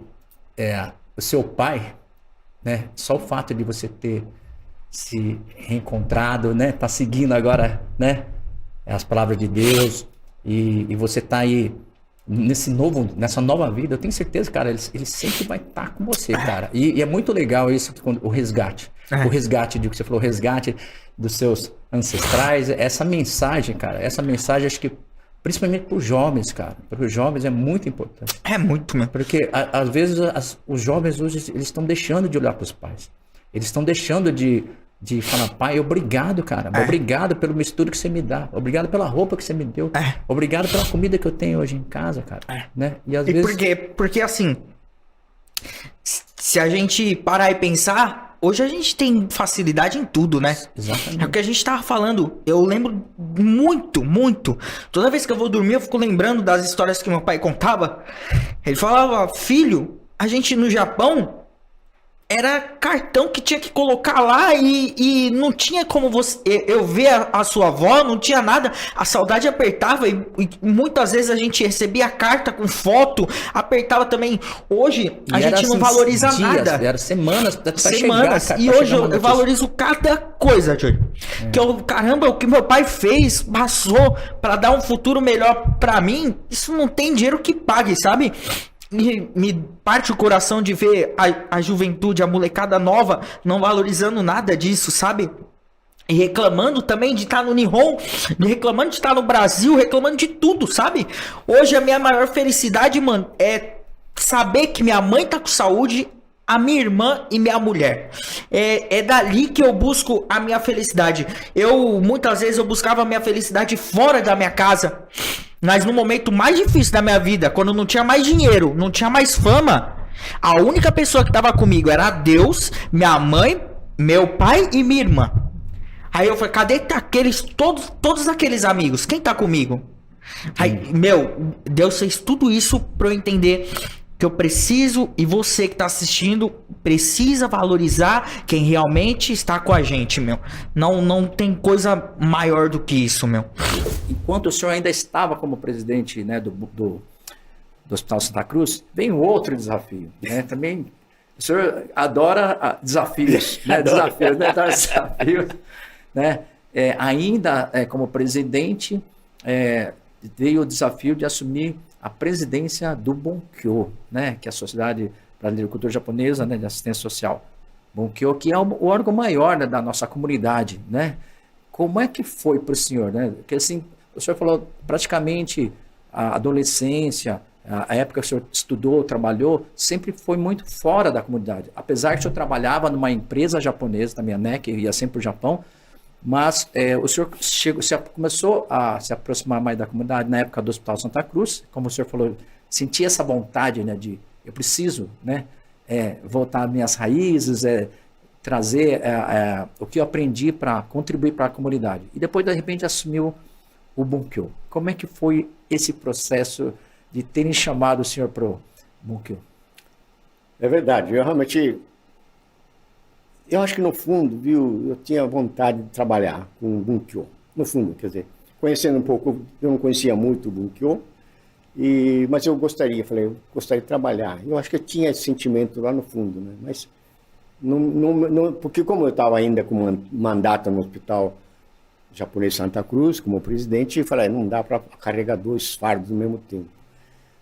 o seu pai, né, só o fato de você ter se reencontrado, né, tá seguindo agora, né, as palavras de Deus e você tá aí nessa nova vida, eu tenho certeza, cara, ele sempre vai estar com você, cara. E é muito legal isso, o resgate. O resgate de que você falou, o resgate dos seus ancestrais. Essa mensagem, cara, acho que principalmente para os jovens, cara. Para os jovens é muito importante. É muito, mano. Porque às vezes os jovens hoje, eles estão deixando de olhar para os pais. Eles estão deixando de falar, pai, obrigado, cara. Obrigado pelo mistura que você me dá. Obrigado pela roupa que você me deu. Obrigado pela comida que eu tenho hoje em casa, cara. Né? E às vezes... Porque assim, se a gente parar e pensar, hoje a gente tem facilidade em tudo, né? Exatamente. É o que a gente tava falando. Eu lembro muito, muito. Toda vez que eu vou dormir, eu fico lembrando das histórias que meu pai contava. Ele falava, filho, a gente no Japão... Era cartão que tinha que colocar lá e não tinha como eu ver a sua avó, não tinha nada. A saudade apertava e muitas vezes a gente recebia carta com foto, apertava também. Hoje a gente não valoriza nada. Era semanas pra chegar, cara, e hoje eu valorizo cada coisa, Jorge. Caramba, o que meu pai fez, passou pra dar um futuro melhor pra mim, isso não tem dinheiro que pague, sabe? Me parte o coração de ver a juventude, a molecada nova não valorizando nada disso, sabe? E reclamando também de estar no Nihon, reclamando de estar no Brasil, reclamando de tudo, sabe? Hoje a minha maior felicidade, mano, é saber que minha mãe tá com saúde, a minha irmã e minha mulher. É dali que eu busco a minha felicidade. Muitas vezes eu buscava a minha felicidade fora da minha casa. Mas no momento mais difícil da minha vida, quando não tinha mais dinheiro, não tinha mais fama, a única pessoa que tava comigo era Deus, minha mãe, meu pai e minha irmã. Aí eu falei, cadê todos aqueles amigos? Quem tá comigo? Aí, Deus fez tudo isso pra eu entender que eu preciso, e você que tá assistindo, precisa valorizar quem realmente está com a gente, meu. Não tem coisa maior do que isso, meu. Enquanto o senhor ainda estava como presidente, né, do Hospital Santa Cruz, vem outro desafio, né? Também o senhor adora desafios, né? Desafios, né? Adora desafios, né? Ainda como presidente, veio o desafio de assumir a presidência do Bunkyo, né, que é a Sociedade Brasileira de Cultura Japonesa, né, de Assistência Social. Bunkyo, que é o órgão maior, né, da nossa comunidade, né? como é que foi para o senhor, né? Porque assim, o senhor falou praticamente a adolescência, a época que o senhor estudou, trabalhou, sempre foi muito fora da comunidade. Apesar que o senhor trabalhava numa empresa japonesa, também a NEC, ia sempre para o Japão, mas o senhor começou a se aproximar mais da comunidade na época do Hospital Santa Cruz, como o senhor falou, sentia essa vontade, né, de eu preciso, né, voltar às minhas raízes, trazer o que eu aprendi para contribuir para a comunidade. E depois, de repente, assumiu o Bunkyo. Como é que foi esse processo de terem chamado o senhor para o Bunkyo? É verdade, eu acho que no fundo, viu, eu tinha vontade de trabalhar com o Bunkyo. No fundo, quer dizer, conhecendo um pouco, eu não conhecia muito o Bunkyo, mas eu gostaria de trabalhar. Eu acho que eu tinha esse sentimento lá no fundo, né? Mas porque como eu estava ainda com um mandato no Hospital Japonês Santa Cruz, como presidente, eu falei, não dá para carregar 2 fardos ao mesmo tempo.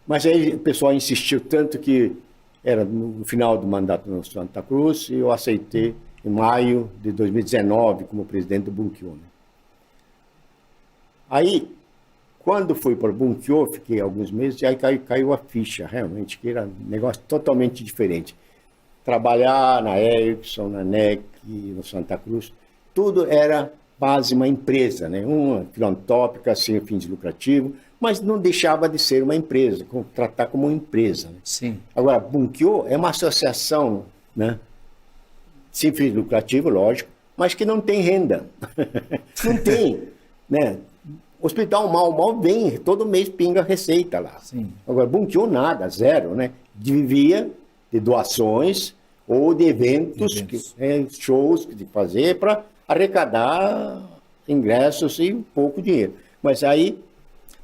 Mas aí o pessoal insistiu tanto que era no final do mandato no Santa Cruz e eu aceitei em maio de 2019 como presidente do Bunkyo. Né? Aí, quando fui para o Bunkyo, fiquei alguns meses, e aí caiu a ficha, realmente, que era um negócio totalmente diferente. Trabalhar na Ericsson, na NEC, no Santa Cruz, tudo era quase uma empresa, né? Uma filantrópica, sem fins lucrativos, mas não deixava de ser uma empresa, tratar como uma empresa. Né? Sim. Agora, Bunkyo é uma associação, né? Sem fins lucrativos, lógico, mas que não tem renda. Não tem, né? Hospital mal vem, todo mês pinga receita lá. Sim. Agora, Bunkyo nada, zero, né? Vivia de doações ou de eventos. Shows de fazer para arrecadar ingressos e pouco dinheiro. Mas aí,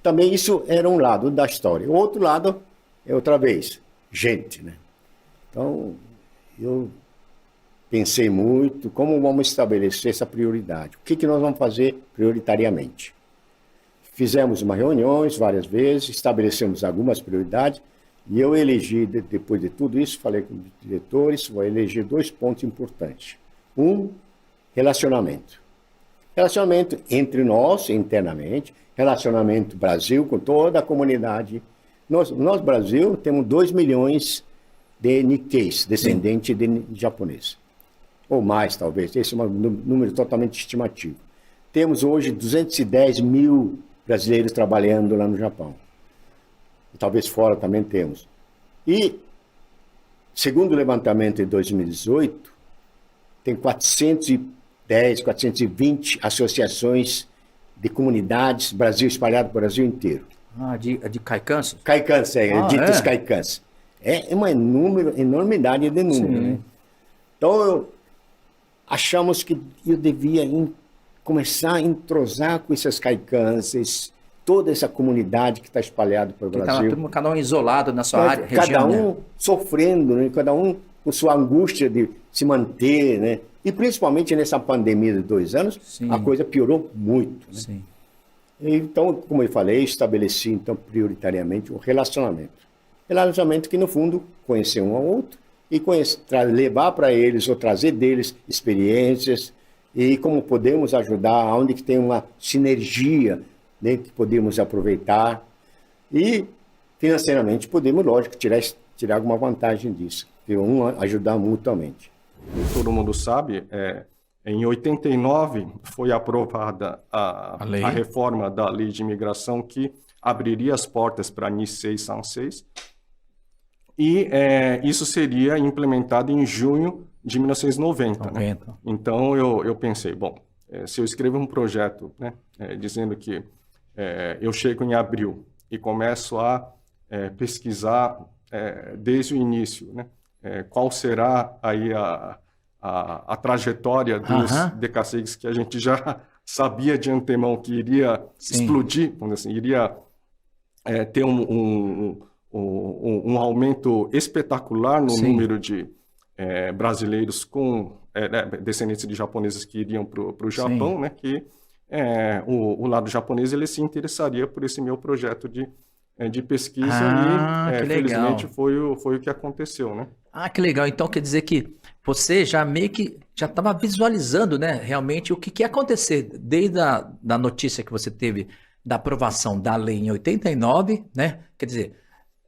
também isso era um lado da história. O outro lado é outra vez, gente, né? Então, eu pensei muito como vamos estabelecer essa prioridade. O que nós vamos fazer prioritariamente? Fizemos uma reuniões várias vezes, estabelecemos algumas prioridades e eu elegi, depois de tudo isso, falei com os diretores, vou eleger 2 pontos importantes. Relacionamento. Relacionamento entre nós, internamente, relacionamento Brasil com toda a comunidade. Nós Brasil, temos 2 milhões de Nikkeis, descendentes de japoneses. Ou mais, talvez. Esse é um número totalmente estimativo. Temos hoje 210 mil brasileiros trabalhando lá no Japão. E talvez fora também temos. E, segundo o levantamento de 2018, tem 410, 420 associações de comunidades, Brasil espalhado pelo Brasil inteiro. De Kaikans? Kaikans, ditos Kaikans. É uma enormidade de número. Né? Então, achamos que eu devia começar a entrosar com esses Kaikans, toda essa comunidade que está espalhada pelo Brasil. Cada um isolado na sua área, cada região. Sofrendo, né? Cada um com sua angústia de se manter, né? E principalmente nessa pandemia de 2 anos, a coisa piorou muito. Né? Sim. Então, como eu falei, estabeleci então prioritariamente o relacionamento. Relacionamento que, no fundo, conhecer um ao outro e levar para eles ou trazer deles experiências e como podemos ajudar, onde que tem uma sinergia, né, que podemos aproveitar e financeiramente podemos, lógico, tirar alguma vantagem disso, e ajudar mutuamente. Todo mundo sabe, em 89 foi aprovada a reforma da lei de imigração que abriria as portas para Nisei Sansei, e isso seria implementado em junho de 1990. Né? Então eu pensei, bom, se eu escrevo um projeto, né, dizendo que eu chego em abril e começo a pesquisar desde o início, né, qual será aí a trajetória dos decassegues que a gente já sabia de antemão que iria explodir, vamos dizer assim, iria ter um aumento espetacular no número de brasileiros com descendentes de japoneses que iriam para o Japão, né, que o lado japonês ele se interessaria por esse meu projeto de de pesquisa que felizmente legal. foi o que aconteceu, né? Que legal. Então quer dizer que você já meio que já estava visualizando, né, realmente o que ia acontecer desde da notícia que você teve da aprovação da lei em 89, né? Quer dizer,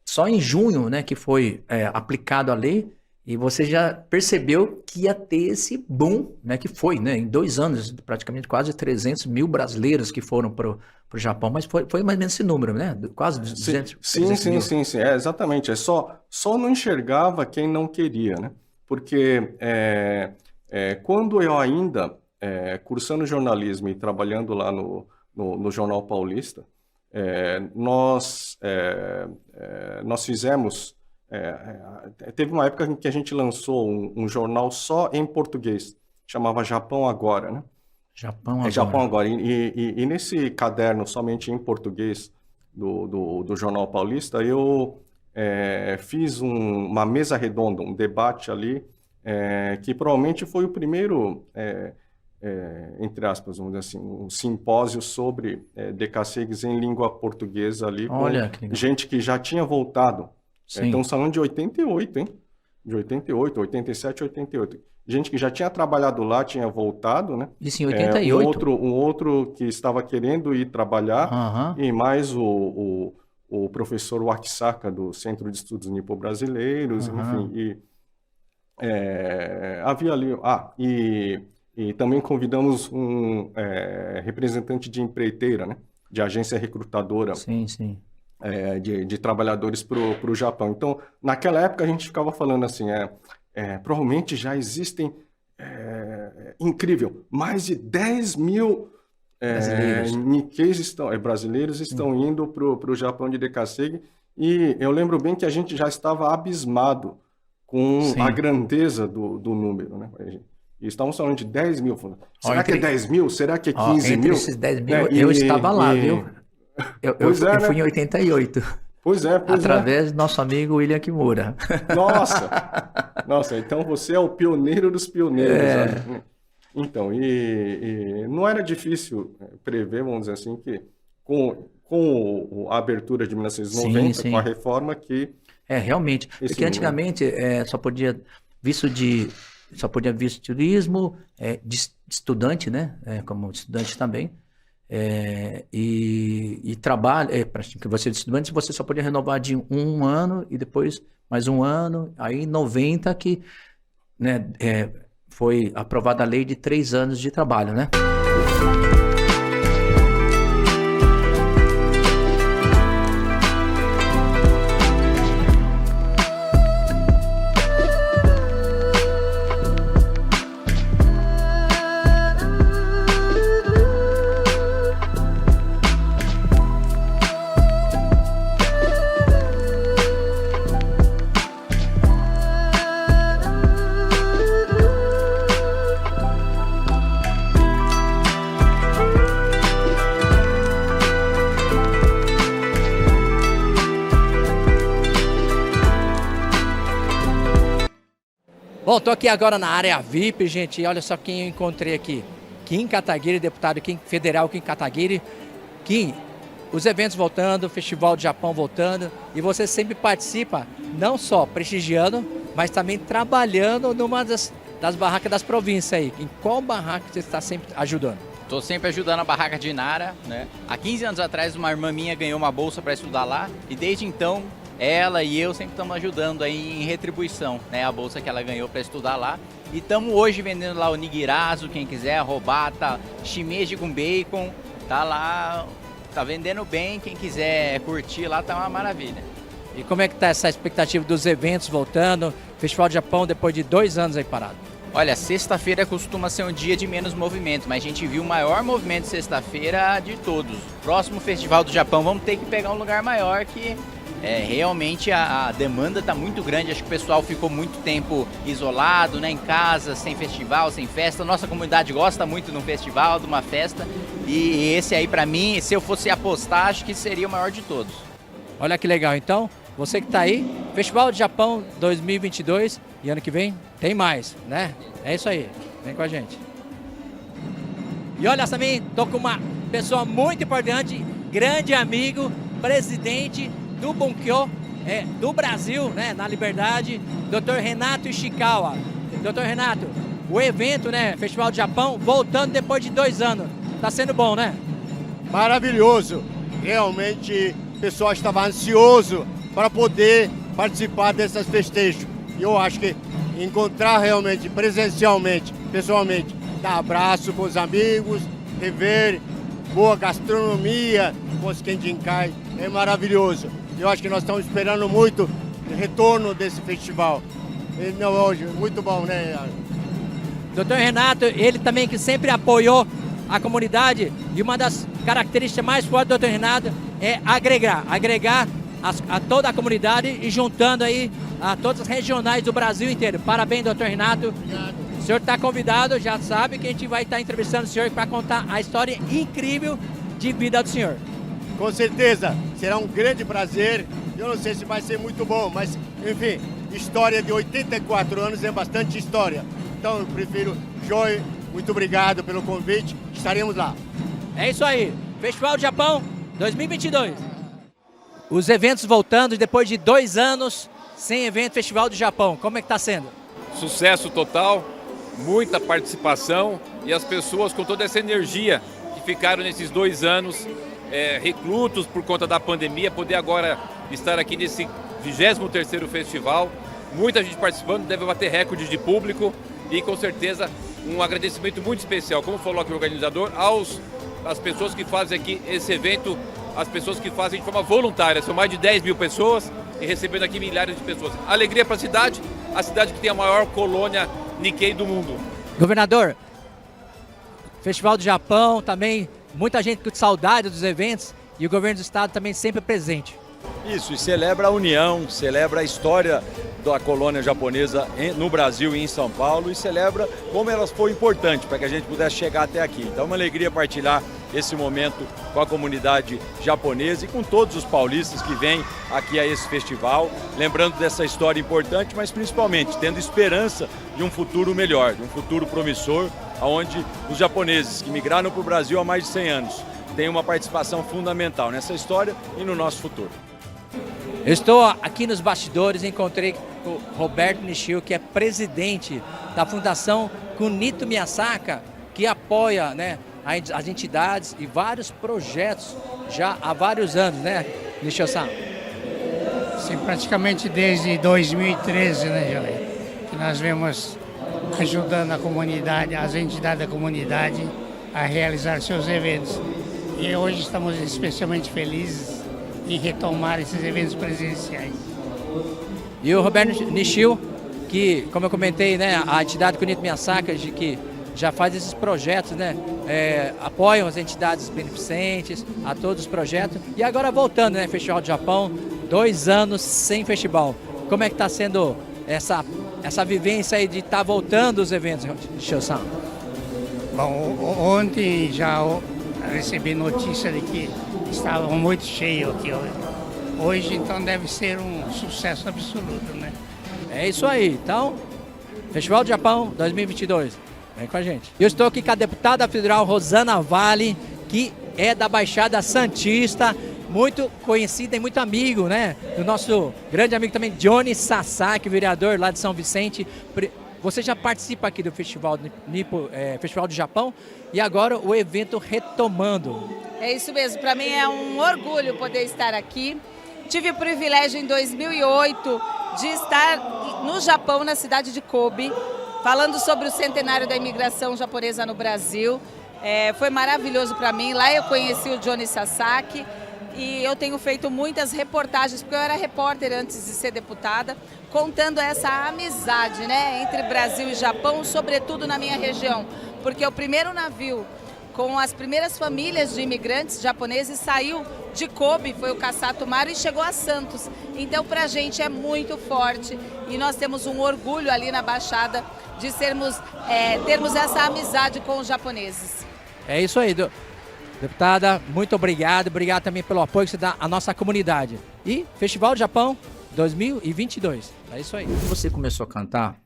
só em junho, né, que foi aplicado a lei e você já percebeu que ia ter esse boom, né, que foi, né, em 2 anos, praticamente quase 300 mil brasileiros que foram para o Japão, mas foi mais ou menos esse número, né? Quase 200 mil. Sim, exatamente. Só não enxergava quem não queria, né? Porque quando eu ainda, cursando jornalismo e trabalhando lá no Jornal Paulista, nós fizemos... teve uma época em que a gente lançou um jornal só em português, chamava Japão Agora, né? Japão Agora. E nesse caderno somente em português do Jornal Paulista, eu fiz uma mesa redonda, um debate ali, que provavelmente foi o primeiro, entre aspas, vamos dizer assim, um simpósio sobre decassegues em língua portuguesa ali, Olha, com gente que já tinha voltado. Estamos falando de 88, hein? De 88, 87, 88. Gente que já tinha trabalhado lá, tinha voltado, né? Isso em 88? Um outro que estava querendo ir trabalhar, e mais o professor Wakisaka, do Centro de Estudos Nipo-Brasileiros, enfim. E havia ali... E também convidamos um representante de empreiteira, né? De agência recrutadora. Sim. De trabalhadores para o Japão. Então, naquela época a gente ficava falando assim, provavelmente já existem, incrível, mais de 10 mil Nikkeis brasileiros estão indo para o Japão de decassegue, e eu lembro bem que a gente já estava abismado com a grandeza do número, né? E estamos falando de 10 mil. Será que é 10 mil? Será que é 15 mil? Esses 10 mil, eu estava lá, viu? Eu fui em 88. Através do nosso amigo William Kimura. Nossa, então você é o pioneiro dos pioneiros. Né? Então, e não era difícil prever, vamos dizer assim, que com a abertura de 1990, com a reforma que... realmente. Porque antigamente só podia visto de turismo, de estudante, né? Como estudante também. E trabalho, para que você de estudante, você só podia renovar de 1 ano e depois mais 1 ano. Aí em 90 que, né, foi aprovada a lei de 3 anos de trabalho, né? Bom, tô aqui agora na área VIP, gente, e olha só quem eu encontrei aqui. Kim Kataguiri, deputado federal Kim Kataguiri. Kim, os eventos voltando, o Festival de Japão voltando, e você sempre participa, não só prestigiando, mas também trabalhando numa das barracas das províncias aí. Em qual barraca você está sempre ajudando? Estou sempre ajudando a barraca de Nara, né? Há 15 anos atrás, uma irmã minha ganhou uma bolsa para estudar lá, e desde então, ela e eu sempre estamos ajudando aí em retribuição, né? A bolsa que ela ganhou para estudar lá. E estamos hoje vendendo lá o nigirazu, quem quiser, robata, shimeji com bacon, tá lá, tá vendendo bem, quem quiser curtir lá tá uma maravilha. E como é que tá essa expectativa dos eventos voltando, Festival de Japão depois de 2 anos aí parado? Olha, sexta-feira costuma ser um dia de menos movimento, mas a gente viu o maior movimento sexta-feira de todos. Próximo Festival do Japão, vamos ter que pegar um lugar maior que... realmente a demanda está muito grande, acho que o pessoal ficou muito tempo isolado, né, em casa, sem festival, sem festa. Nossa comunidade gosta muito de um festival, de uma festa, e esse aí para mim, se eu fosse apostar, acho que seria o maior de todos. Olha que legal, então, você que está aí, Festival de Japão 2022, e ano que vem tem mais, né? É isso aí, vem com a gente. E olha também, tô com uma pessoa muito importante, grande amigo, presidente do Bunkyo, do Brasil, né, na Liberdade, Dr. Renato Ishikawa. Dr. Renato, o evento, né, Festival do Japão, voltando depois de 2 anos. Tá sendo bom, né? Maravilhoso. Realmente, o pessoal estava ansioso para poder participar desses festejos. E eu acho que encontrar realmente, presencialmente, pessoalmente, dar abraço com os amigos, rever boa gastronomia com os Kenjinkai, é maravilhoso. Eu acho que nós estamos esperando muito o retorno desse festival. E hoje, muito bom, né? Doutor Renato, ele também que sempre apoiou a comunidade, e uma das características mais fortes do Dr. Renato é agregar a toda a comunidade e juntando aí a todas as regionais do Brasil inteiro. Parabéns, Dr. Renato. Obrigado. O senhor está convidado, já sabe que a gente vai estar entrevistando o senhor para contar a história incrível de vida do senhor. Com certeza, será um grande prazer. Eu não sei se vai ser muito bom, mas enfim, história de 84 anos é bastante história. Então eu prefiro Joy. Muito obrigado pelo convite, estaremos lá. É isso aí, Festival do Japão 2022. Os eventos voltando depois de 2 anos sem evento Festival do Japão. Como é que está sendo? Sucesso total, muita participação e as pessoas com toda essa energia que ficaram nesses 2 anos reclusos por conta da pandemia, poder agora estar aqui nesse 23º festival. Muita gente participando, deve bater recordes de público e com certeza um agradecimento muito especial, como falou aqui o organizador, às pessoas que fazem aqui esse evento, as pessoas que fazem de forma voluntária. São mais de 10 mil pessoas e recebendo aqui milhares de pessoas. Alegria para a cidade que tem a maior colônia Nikkei do mundo. Governador, Festival do Japão também, muita gente com saudade dos eventos e o governo do estado também sempre presente. Isso, e celebra a união, celebra a história da colônia japonesa no Brasil e em São Paulo e celebra como ela foi importante para que a gente pudesse chegar até aqui. Então é uma alegria partilhar esse momento com a comunidade japonesa e com todos os paulistas que vêm aqui a esse festival, lembrando dessa história importante, mas principalmente tendo esperança de um futuro melhor, de um futuro promissor, onde os japoneses que migraram para o Brasil há mais de 100 anos têm uma participação fundamental nessa história e no nosso futuro. Eu estou aqui nos bastidores, encontrei com o Roberto Nishio, que é presidente da Fundação Kunito Miyasaka, que apoia, né, as entidades e vários projetos já há vários anos, né, Nishio-san? Sim, praticamente desde 2013, né, Joey, que nós vemos ajudando a comunidade, as entidades da comunidade a realizar seus eventos. E hoje estamos especialmente felizes em retomar esses eventos presenciais. E o Roberto Nishio, que, como eu comentei, né, a entidade Kunito Miyasaka, que já faz esses projetos, né, apoiam as entidades beneficentes, a todos os projetos. E agora voltando, né, Festival do Japão, 2 anos sem festival. Como é que está sendo essa vivência aí de estar voltando os eventos, Nishio-san? Bom, ontem já recebi notícia de que estavam muito cheios aqui hoje, então deve ser um sucesso absoluto, né? É isso aí, então, Festival do Japão 2022, vem com a gente. Eu estou aqui com a deputada federal Rosana Vale, que é da Baixada Santista, muito conhecida e muito amigo, né? Do nosso grande amigo também, Johnny Sasaki, vereador lá de São Vicente. Você já participa aqui do Festival do Japão e agora o evento retomando. É isso mesmo, para mim é um orgulho poder estar aqui. Tive o privilégio em 2008 de estar no Japão, na cidade de Kobe, falando sobre o centenário da imigração japonesa no Brasil. Foi maravilhoso para mim, lá eu conheci o Johnny Sasaki e eu tenho feito muitas reportagens, porque eu era repórter antes de ser deputada, contando essa amizade, né, entre Brasil e Japão, sobretudo na minha região, porque o primeiro navio com as primeiras famílias de imigrantes japoneses saiu de Kobe, foi o Kasato Maru, e chegou a Santos. Então, para a gente é muito forte e nós temos um orgulho ali na Baixada de termos essa amizade com os japoneses. É isso aí, deputada, muito obrigado também pelo apoio que você dá à nossa comunidade. E Festival do Japão 2022, é isso aí. Você começou a cantar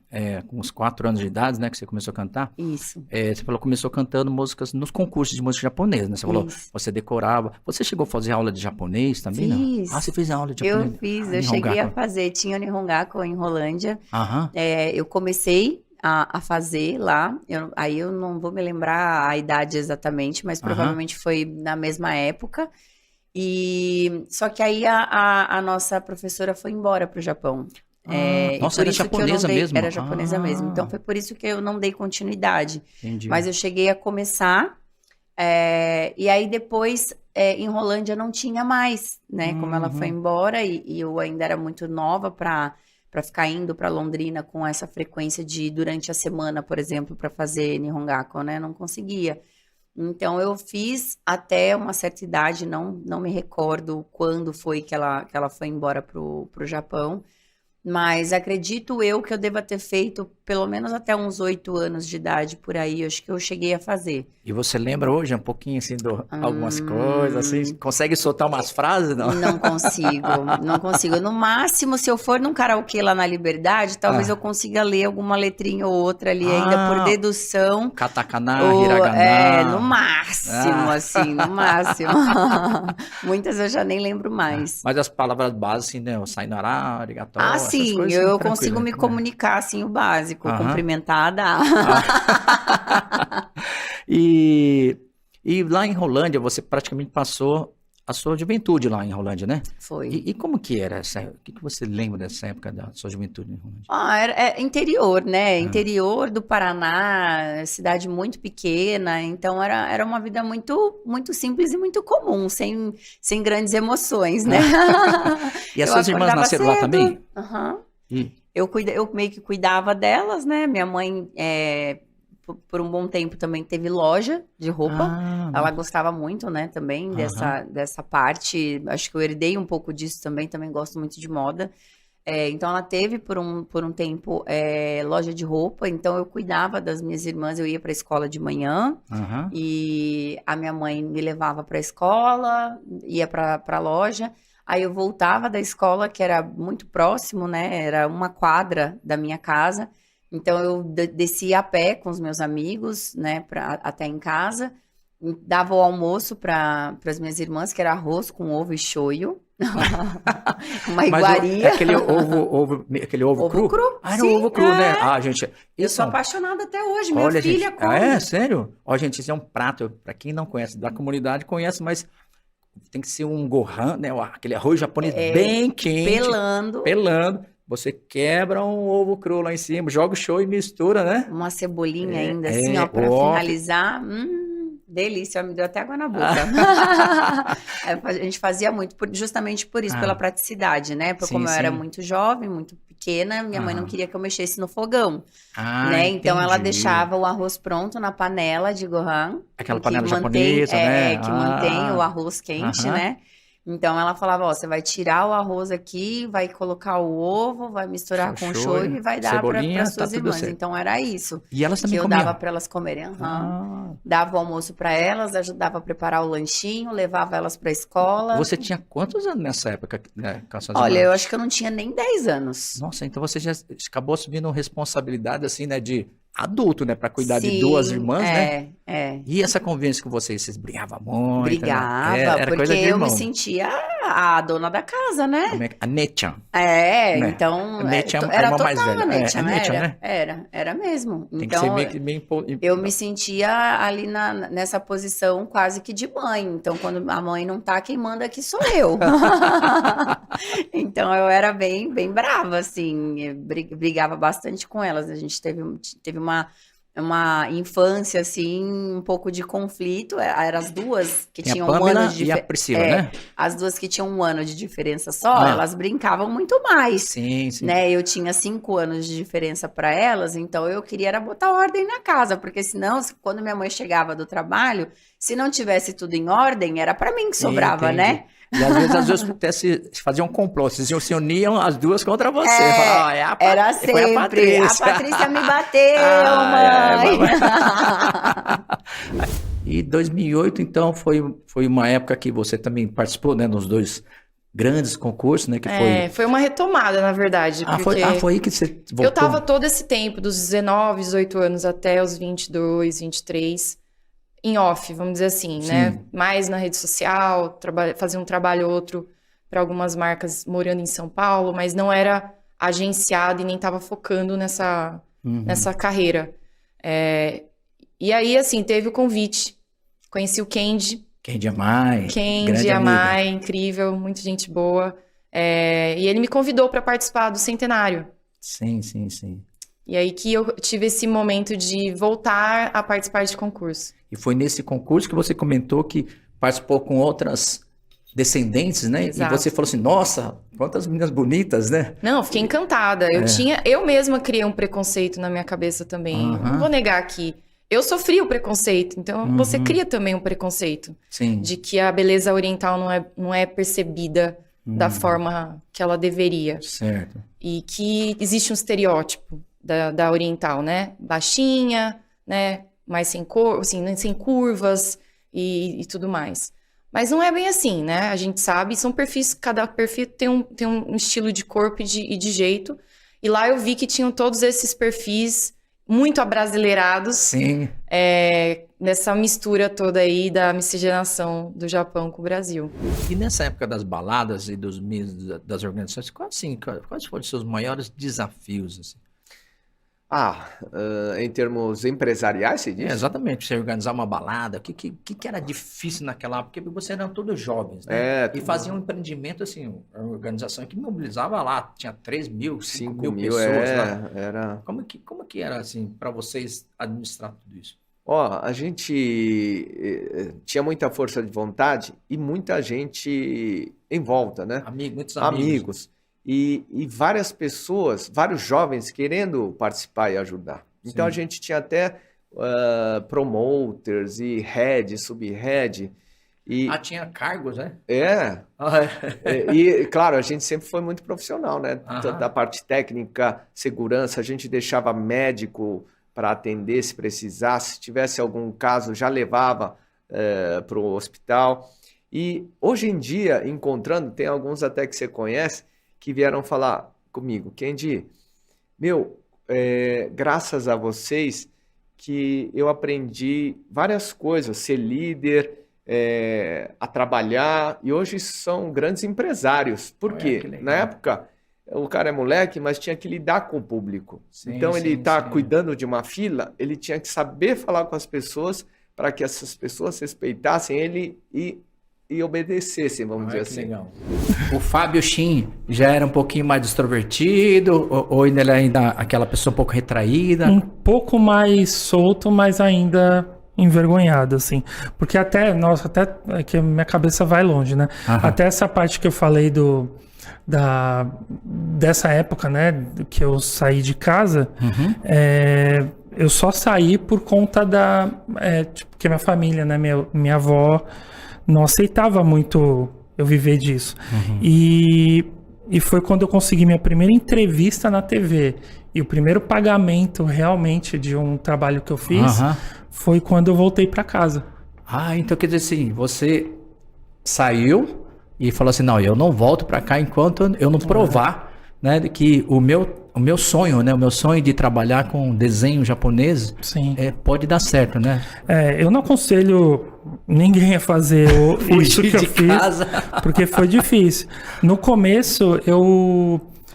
com uns 4 anos de idade, né, que você começou a cantar. Isso. Você falou que começou cantando músicas nos concursos de música japonesa, né? Você falou, você decorava. Você chegou a fazer aula de japonês também, Fiz. não? Ah, você fez aula de japonês? Eu fiz, eu cheguei a fazer. Tinha o Nihongaku em Rolândia. Aham. Eu comecei a fazer lá. Aí eu não vou me lembrar a idade exatamente, mas provavelmente foi na mesma época. Só que aí a nossa professora foi embora para o Japão. Nossa, era japonesa mesmo? Era japonesa mesmo. Então foi por isso que eu não dei continuidade. Entendi. Mas eu cheguei a começar. E aí depois, em Rolândia não tinha mais, né? Como ela foi embora e eu ainda era muito nova para ficar indo para Londrina com essa frequência de durante a semana, por exemplo, para fazer Nihongaku, né? Não conseguia. Então eu fiz até uma certa idade, não me recordo quando foi que ela foi embora pro Japão. Mas acredito eu que eu deva ter feito pelo menos até uns 8 anos de idade por aí, acho que eu cheguei a fazer. E você lembra hoje um pouquinho assim de algumas coisas, assim? Consegue soltar umas frases, não? Não consigo. No máximo, se eu for num karaokê lá na Liberdade, talvez eu consiga ler alguma letrinha ou outra ali ainda por dedução. Katakana, hiragana. No máximo, assim, no máximo. Muitas eu já nem lembro mais. Mas as palavras básicas, assim, né? O sayonara, arigato. Ah, sim, eu consigo me comunicar, assim, o básico, cumprimentada. E lá em Rolândia, você praticamente passou a sua juventude lá em Rolândia, né? Foi. E como que era essa? O que você lembra dessa época da sua juventude em Rolândia? Era interior, né? Interior do Paraná, cidade muito pequena, então era uma vida muito, muito simples e muito comum, sem grandes emoções, né? E as suas irmãs nasceram lá também? Eu meio que cuidava delas, né? Minha mãe, por um bom tempo, também teve loja de roupa. Ela gostava muito, né, também dessa parte. Acho que eu herdei um pouco disso também gosto muito de moda. Então, ela teve por um tempo loja de roupa. Então, eu cuidava das minhas irmãs. Eu ia para a escola de manhã. E a minha mãe me levava para a escola, ia para a loja. Aí eu voltava da escola, que era muito próximo, né? Era uma quadra da minha casa. Então eu descia a pé com os meus amigos, né? Até em casa. Dava o almoço para as minhas irmãs, que era arroz com ovo e shoyu. Uma iguaria. Aquele ovo cru? Ah, era ovo cru, né? Ah, gente. Eu sou apaixonada até hoje. Minha filha come. Sério? Ó, gente, isso é um prato. Para quem não conhece, da comunidade conhece, mas tem que ser um gohan, né? Aquele arroz japonês bem quente. Pelando. Você quebra um ovo cru lá em cima, joga o show e mistura, né? Uma cebolinha ainda, assim, ó, pra finalizar. Delícia, me deu até água na boca. A gente fazia muito, justamente por isso, pela praticidade, né? Porque como eu era muito jovem, muito pequena, minha mãe não queria que eu mexesse no fogão. Né? Então ela deixava o arroz pronto na panela de gohan. Aquela panela japonesa, né? Que mantém o arroz quente, né? Então ela falava, ó, você vai tirar o arroz aqui, vai colocar o ovo, vai misturar com o shoyu e vai dar para as suas irmãs. Certo. Então era isso. E elas também comiam? Eu dava para elas comerem. Dava o almoço para elas, ajudava a preparar o lanchinho, levava elas para a escola. Você tinha quantos anos nessa época, né, com as suas Olha, irmãs? eu acho que eu não tinha nem 10 anos. Nossa, então você já acabou assumindo responsabilidade assim, né, de adulto, né, para cuidar de 2 irmãs, né? E essa convivência com vocês brigavam muito? Brigava, né? Era porque coisa de eu irmão. me sentia a dona da casa, né? A Nechan. Né? Então... Nechan era total mais velha. A Nechan, né? Era mesmo. Tem então, que ser bem... eu me sentia ali nessa posição quase que de mãe. Então, quando a mãe não tá, quem manda aqui sou eu. Então, eu era bem brava, assim. Eu brigava bastante com elas. A gente teve uma infância, assim, um pouco de conflito. Eram as duas que tinham um ano de diferença. E a Priscila, né? As duas que tinham 1 ano de diferença só, elas brincavam muito mais. Sim. Né? Eu tinha 5 anos de diferença para elas, então eu queria era botar ordem na casa, porque senão, quando minha mãe chegava do trabalho, se não tivesse tudo em ordem, era para mim que sobrava, né? E às vezes até se faziam um complô, vocês se uniam as duas contra você. Era sempre. A Patrícia me bateu, mãe. E 2008, então, foi uma época que você também participou, né, nos 2 grandes concursos, né? Que foi uma retomada, na verdade. Foi aí que você voltou? Eu estava todo esse tempo, dos 19, 18 anos até os 22, 23, em off, vamos dizer assim, né? Mais na rede social, fazia um trabalho ou outro para algumas marcas morando em São Paulo, mas não era agenciado e nem estava focando nessa carreira. E aí, assim, teve o convite. Conheci o Kendi. Kendi Amai. Kendi Amai, incrível, muita gente boa. E ele me convidou para participar do Centenário. Sim. E aí que eu tive esse momento de voltar a participar de concurso. E foi nesse concurso que você comentou que participou com outras descendentes, né? Exato. E você falou assim, nossa, quantas meninas bonitas, né? Não, fiquei encantada. Eu mesma criei um preconceito na minha cabeça também. Não vou negar que eu sofri o preconceito, então você cria também um preconceito. Sim. De que a beleza oriental não é percebida da forma que ela deveria. Certo. E que existe um estereótipo da oriental, né? Baixinha, né? Mais sem cor, assim, sem curvas e tudo mais. Mas não é bem assim, né? A gente sabe, são perfis, cada perfil tem um estilo de corpo e de jeito. E lá eu vi que tinham todos esses perfis muito abrasileirados. Sim. Nessa mistura toda aí da miscigenação do Japão com o Brasil. E nessa época das baladas e das organizações, quais foram os seus maiores desafios? Assim? Em termos empresariais, você diz? Exatamente, você organizar uma balada, o que era difícil naquela época? Porque vocês eram todos jovens, né? E faziam um empreendimento, assim, uma organização que mobilizava lá, tinha 3 mil, 5 mil pessoas lá. Era... Como que era, assim, para vocês administrar tudo isso? A gente tinha muita força de vontade e muita gente em volta, né? Muitos amigos. E várias pessoas, vários jovens querendo participar e ajudar. Então a gente tinha até promoters e head, sub-head. Tinha cargos, né? E claro, a gente sempre foi muito profissional, né? Da parte técnica, segurança, a gente deixava médico para atender se precisasse. Se tivesse algum caso, já levava para o hospital. E hoje em dia, encontrando, tem alguns até que você conhece, que vieram falar comigo, Kendi, graças a vocês que eu aprendi várias coisas, ser líder, a trabalhar, e hoje são grandes empresários. Por quê? Na época, o cara é moleque, mas tinha que lidar com o público. Então ele está cuidando de uma fila, ele tinha que saber falar com as pessoas para que essas pessoas respeitassem ele e obedecessem, vamos dizer assim. Legal. O Fábio Shin já era um pouquinho mais extrovertido ou ele era ainda aquela pessoa um pouco retraída? Um pouco mais solto, mas ainda envergonhado, assim. Porque até que a minha cabeça vai longe, né? Até essa parte que eu falei dessa época, né? Que eu saí de casa, eu só saí por conta porque minha família, né? Minha avó não aceitava muito eu viver disso. E foi quando eu consegui minha primeira entrevista na TV. E o primeiro pagamento realmente de um trabalho que eu fiz foi quando eu voltei para casa. Então quer dizer assim, você saiu e falou assim, não, eu não volto para cá enquanto eu não provar, né, que o meu sonho, né, o meu sonho de trabalhar com desenho japonês pode dar certo, né? Eu não aconselho ninguém a fazer isso que eu fiz, porque foi difícil. No começo,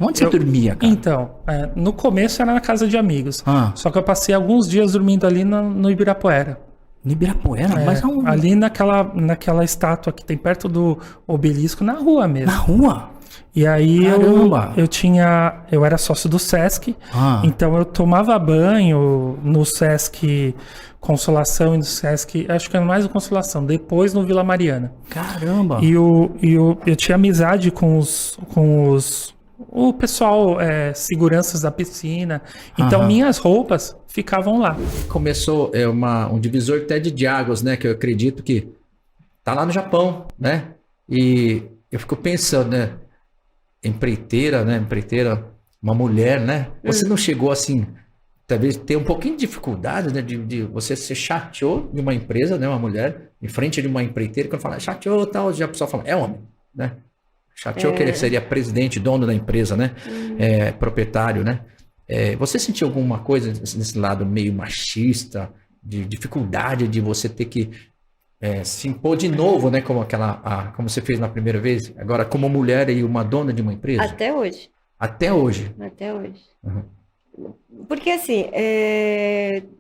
Onde você dormia, cara? Então, no começo era na casa de amigos. Só que eu passei alguns dias dormindo ali no Ibirapuera. No Ibirapuera? Mas aonde? Ali naquela estátua que tem perto do obelisco, na rua mesmo. Na rua? E aí eu era sócio do Sesc, então eu tomava banho no Sesc Consolação e no Sesc, acho que era mais o Consolação, depois no Vila Mariana. Caramba! E eu tinha amizade com o pessoal, seguranças da piscina, então minhas roupas ficavam lá. Começou um divisor até de águas, né, que eu acredito que tá lá no Japão, né, e eu fico pensando, né, empreiteira, uma mulher, né? Você não chegou assim, talvez ter um pouquinho de dificuldade, né? De você ser chateou de uma empresa, né? Uma mulher, em frente de uma empreiteira, quando fala chateou tal, já a pessoa fala, é homem, né? Shachio, que ele seria presidente, dono da empresa, né? Proprietário, né? Você sentiu alguma coisa nesse lado meio machista, de dificuldade de você ter que se impor de novo, né? Como você fez na primeira vez, agora como mulher e uma dona de uma empresa? Até hoje. Até hoje? Até hoje. Uhum. Porque, assim,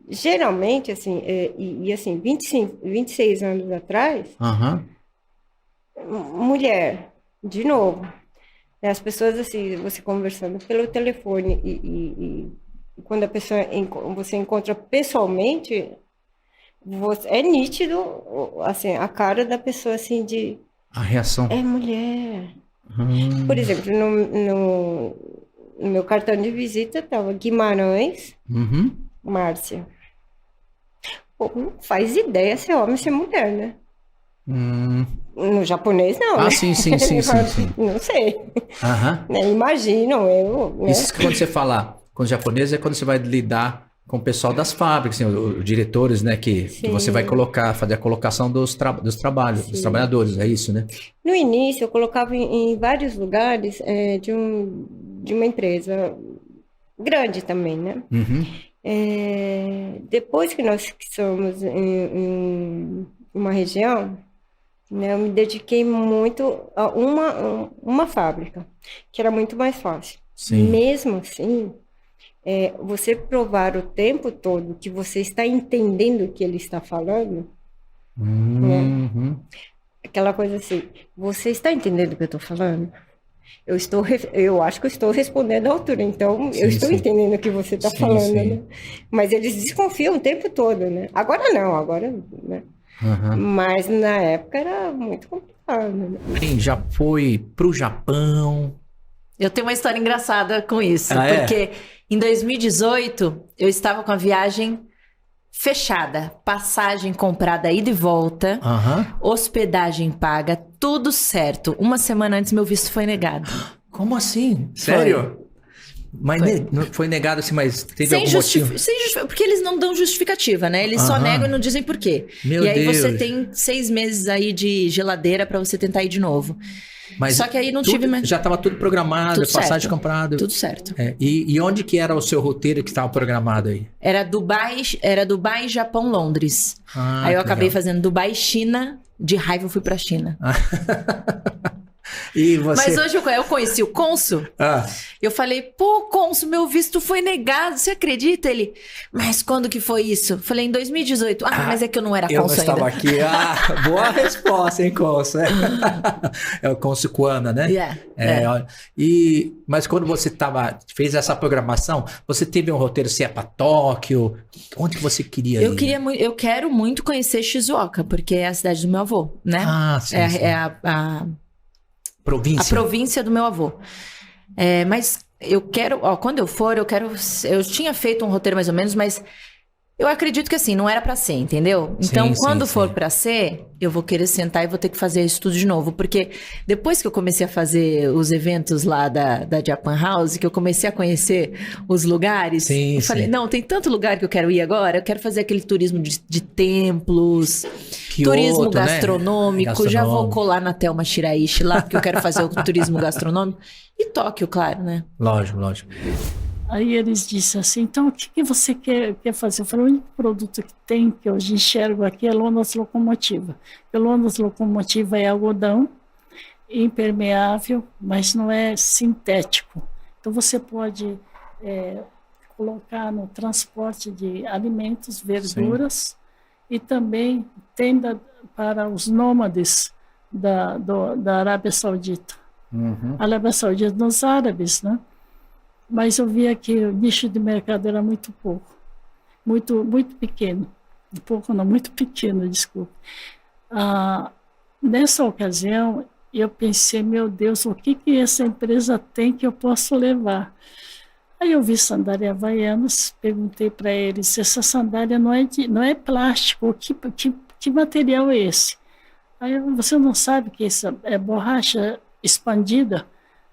geralmente, assim, assim, 26 anos atrás, mulher, de novo, né, as pessoas, assim, você conversando pelo telefone e quando a pessoa você encontra pessoalmente, é nítido, assim, a cara da pessoa, assim, de... A reação. É mulher. Por exemplo, no meu cartão de visita estava Guimarães, Márcia. Pô, não faz ideia se é homem ou se é mulher, né? No japonês, não, né? Sim. Não sei. Né? Imaginam, né? Isso que quando você fala com os japoneses é quando você vai lidar com o pessoal das fábricas, assim, os diretores, né? Que você vai fazer a colocação dos trabalhadores, é isso, né? No início, eu colocava em vários lugares de uma empresa grande também, né? Depois que nós somos em uma região, né, eu me dediquei muito a uma fábrica, que era muito mais fácil. Sim. Mesmo assim, você provar o tempo todo que você está entendendo o que ele está falando, né? Aquela coisa assim, você está entendendo o que eu estou falando? Eu acho que eu estou respondendo à altura, então eu estou entendendo o que você está falando, né? Mas eles desconfiam o tempo todo, né? Agora não, né? Mas na época era muito complicado, né? Quem já foi pro Japão? Eu tenho uma história engraçada com isso, porque em 2018 eu estava com a viagem fechada, passagem comprada ida e volta, hospedagem paga, tudo certo. Uma semana antes meu visto foi negado. Como assim? Sério? Mas foi negado assim, mas teve algum motivo? Porque eles não dão justificativa, né? Eles só negam e não dizem por quê. Meu e aí Deus. você tem 6 meses aí de geladeira pra você tentar ir de novo. Mas só que aí não tive mais... Já estava tudo programado, Tudo passagem certo. comprada. Tudo certo. E onde que era o seu roteiro que estava programado aí? Era Dubai, Japão, Londres. Aí eu acabei fazendo Dubai, China. De raiva eu fui pra China. E você... Mas hoje eu conheci o cônsul. Eu falei, pô, cônsul, meu visto foi negado, você acredita? Ele, mas quando que foi isso? Eu falei, em 2018. Mas é que eu não era cônsul ainda. Eu não estava aqui. Boa resposta, hein, cônsul? É o cônsul Kuana, né? Mas quando você fez essa programação, você teve um roteiro se é para Tóquio? Onde você queria ir? Eu quero muito conhecer Shizuoka, porque é a cidade do meu avô, né? Sim. É a província. A província do meu avô. Mas eu quero, quando eu for, eu tinha feito um roteiro mais ou menos, mas eu acredito que assim, não era pra ser, entendeu? Então, quando for pra ser, eu vou querer sentar e vou ter que fazer isso tudo de novo, porque depois que eu comecei a fazer os eventos lá da Japan House, que eu comecei a conhecer os lugares, eu falei, não, tem tanto lugar que eu quero ir agora, eu quero fazer aquele turismo de templos, turismo gastronômico, já vou colar na Thelma Shiraishi lá, porque eu quero fazer o turismo gastronômico, e Tóquio, claro, né? Lógico. Aí eles disseram assim, então o que você quer fazer? Eu falei, o único produto que tem, que eu enxergo aqui, é lonas locomotiva. A lonas locomotiva é algodão, impermeável, mas não é sintético. Então você pode colocar no transporte de alimentos, verduras, e também tenda para os nômades da Arábia Saudita. A Arábia Saudita dos árabes, né? Mas eu via que o nicho de mercado era muito pouco, muito pequeno. Pouco não, muito pequeno, desculpa. Nessa ocasião, eu pensei, meu Deus, o que essa empresa tem que eu posso levar? Aí eu vi sandália Havaianas, perguntei para eles, essa sandália não é plástico, que material é esse? Aí você não sabe que isso é borracha expandida?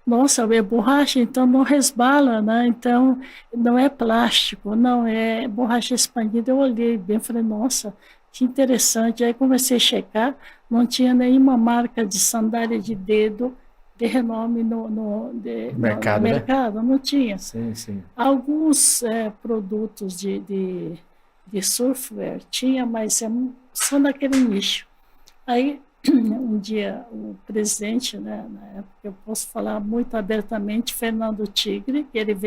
Nossa, é borracha, então não resbala, né? Então não é plástico, não é borracha expandida. Eu olhei bem, falei, nossa, que interessante. Aí comecei a checar, não tinha nenhuma marca de sandália de dedo renome no mercado, não tinha. Sim, sim. Alguns produtos de surfwear tinha, mas só naquele nicho. Aí, um dia, o presidente, né, na época, eu posso falar muito abertamente, Fernando Tigre, que ele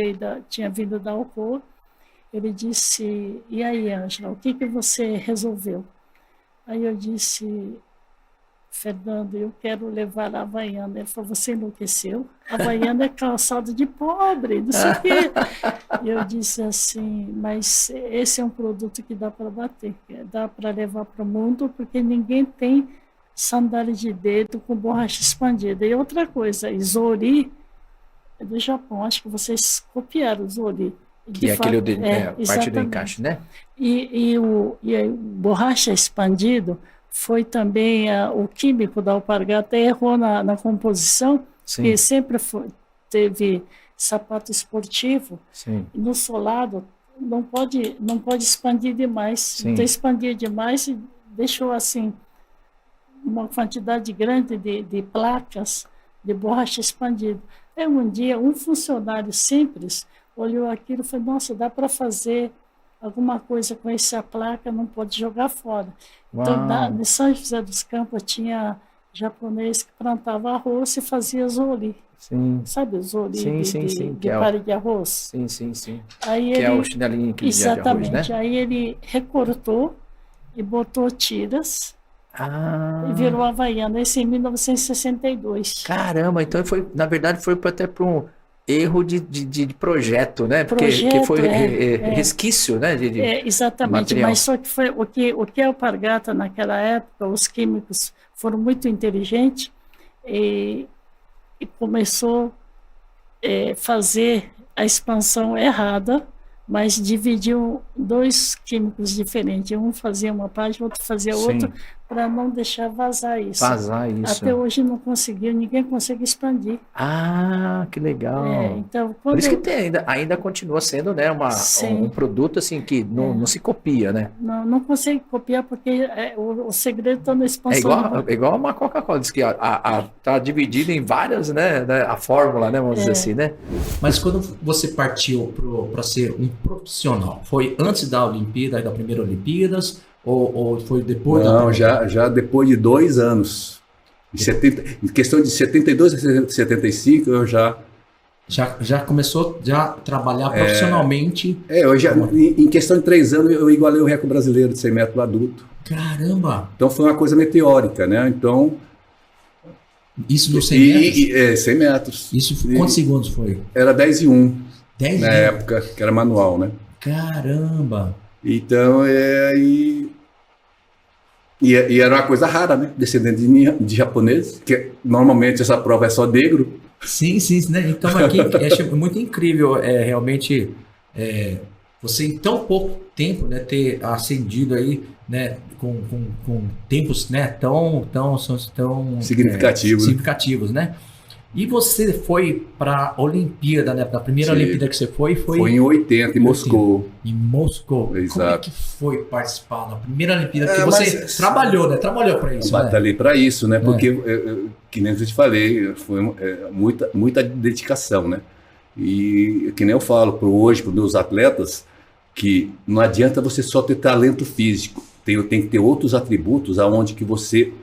tinha vindo da Alcoa, ele disse, e aí, Ângela, o que você resolveu? Aí eu disse, Fernando, eu quero levar a Havaiana. Ele falou, você enlouqueceu? A Havaiana é calçado de pobre, não sei o quê. E eu disse assim, mas esse é um produto que dá para bater, dá para levar para o mundo, porque ninguém tem sandália de dedo com borracha expandida. E outra coisa, Zori é do Japão, acho que vocês copiaram o Zori. Que é aquele parte do encaixe, né? E o borracha expandido foi também o químico da Alpargata errou na composição, que sempre teve sapato esportivo. Sim. E no solado não pode expandir demais. Sim. Então expandir demais e deixou assim uma quantidade grande de placas de borracha expandida. Aí um dia um funcionário simples olhou aquilo e falou, nossa, dá para fazer alguma coisa com essa placa, não pode jogar fora. Uau. Então, em São José dos Campos, tinha japonês que plantava arroz e fazia zori. Sim. Sabe o zori de pare de arroz? Sim, sim, sim. Aí que ele, é o chinelinho de arroz, né? Aí ele recortou e botou tiras e virou Havaiana. Isso em 1962. Caramba, então na verdade foi até para um erro de projeto, né? Porque que foi resquício, né? Exatamente, material. Mas só que foi o que a Alpargata naquela época, os químicos foram muito inteligentes e começou a fazer a expansão errada, mas dividiu dois químicos diferentes. Um fazia uma parte, o outro fazia outra, para não deixar vazar isso. Até hoje não conseguiu, ninguém consegue expandir. Ah, que legal. Então, por isso que ainda continua sendo, né, um produto assim que não se copia, né? Não consegue copiar porque o segredo está na expansão. É igual uma Coca-Cola, diz que está dividida em várias, né, a fórmula, né, vamos dizer assim, né? Mas quando você partiu para ser um profissional, foi antes da Olimpíada, da primeira Olimpíadas, ou foi depois? Não, já depois de 2 anos. Em questão de 72 a 75, eu já começou a trabalhar profissionalmente? Em questão de 3 anos, eu igualei o recorde brasileiro de 100 metros do adulto. Caramba! Então foi uma coisa meteórica, né? Então... Isso nos 100 metros? 100 metros. Isso, quantos segundos foi? Era 10 e 1. 10 na época, que era manual, né? Caramba! Então, e era uma coisa rara, né? Descendente de japonês, que normalmente essa prova é só negro. Sim, né? Então aqui é muito incrível, realmente, você em tão pouco tempo, né, ter ascendido aí, né, com tempos, né, tão significativos, né? E você foi para a Olimpíada, né? A primeira Olimpíada que você foi em 80, em Moscou. Em Moscou. Exato. Como é que foi participar da primeira Olimpíada? Porque você trabalhou, né? Trabalhou para isso, né? Batalhei para isso, né? Porque, que nem eu te falei, foi muita dedicação, né? E que nem eu falo para os meus atletas, que não adianta você só ter talento físico. Tem que ter outros atributos aonde que você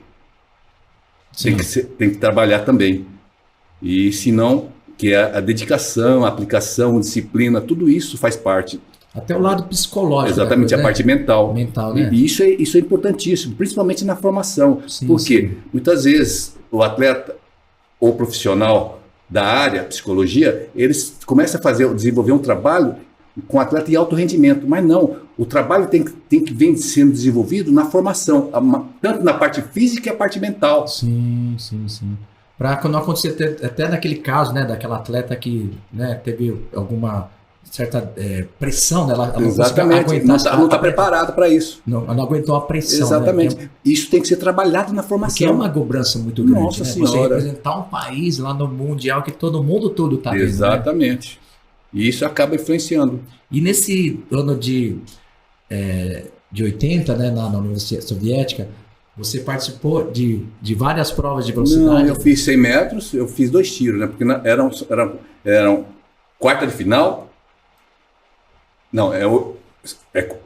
tem que trabalhar também. E se não, que é a dedicação, a aplicação, a disciplina, tudo isso faz parte. Até o lado psicológico. Exatamente, a parte mental. Né? E isso é importantíssimo, principalmente na formação. Porque muitas vezes o atleta ou profissional da área, psicologia, eles começam a desenvolver um trabalho com atleta em alto rendimento. Mas não, o trabalho tem que vir sendo desenvolvido na formação, tanto na parte física e a parte mental. Sim. Para não acontecer até naquele caso, né, daquela atleta que, né, teve alguma certa pressão, né, ela exatamente, não está preparado para isso. Não aguentou a pressão. Exatamente. Né? Isso tem que ser trabalhado na formação. Porque é uma cobrança muito grande. Nossa né? Senhora. Você representar um país lá no Mundial que todo mundo está vendo. Exatamente. Né? E isso acaba influenciando. E nesse ano de 80, né, na União Soviética, Você participou de várias provas de velocidade? Não, eu fiz 100 metros, eu fiz 2 tiros, né? Porque eram quarta de final. Não, é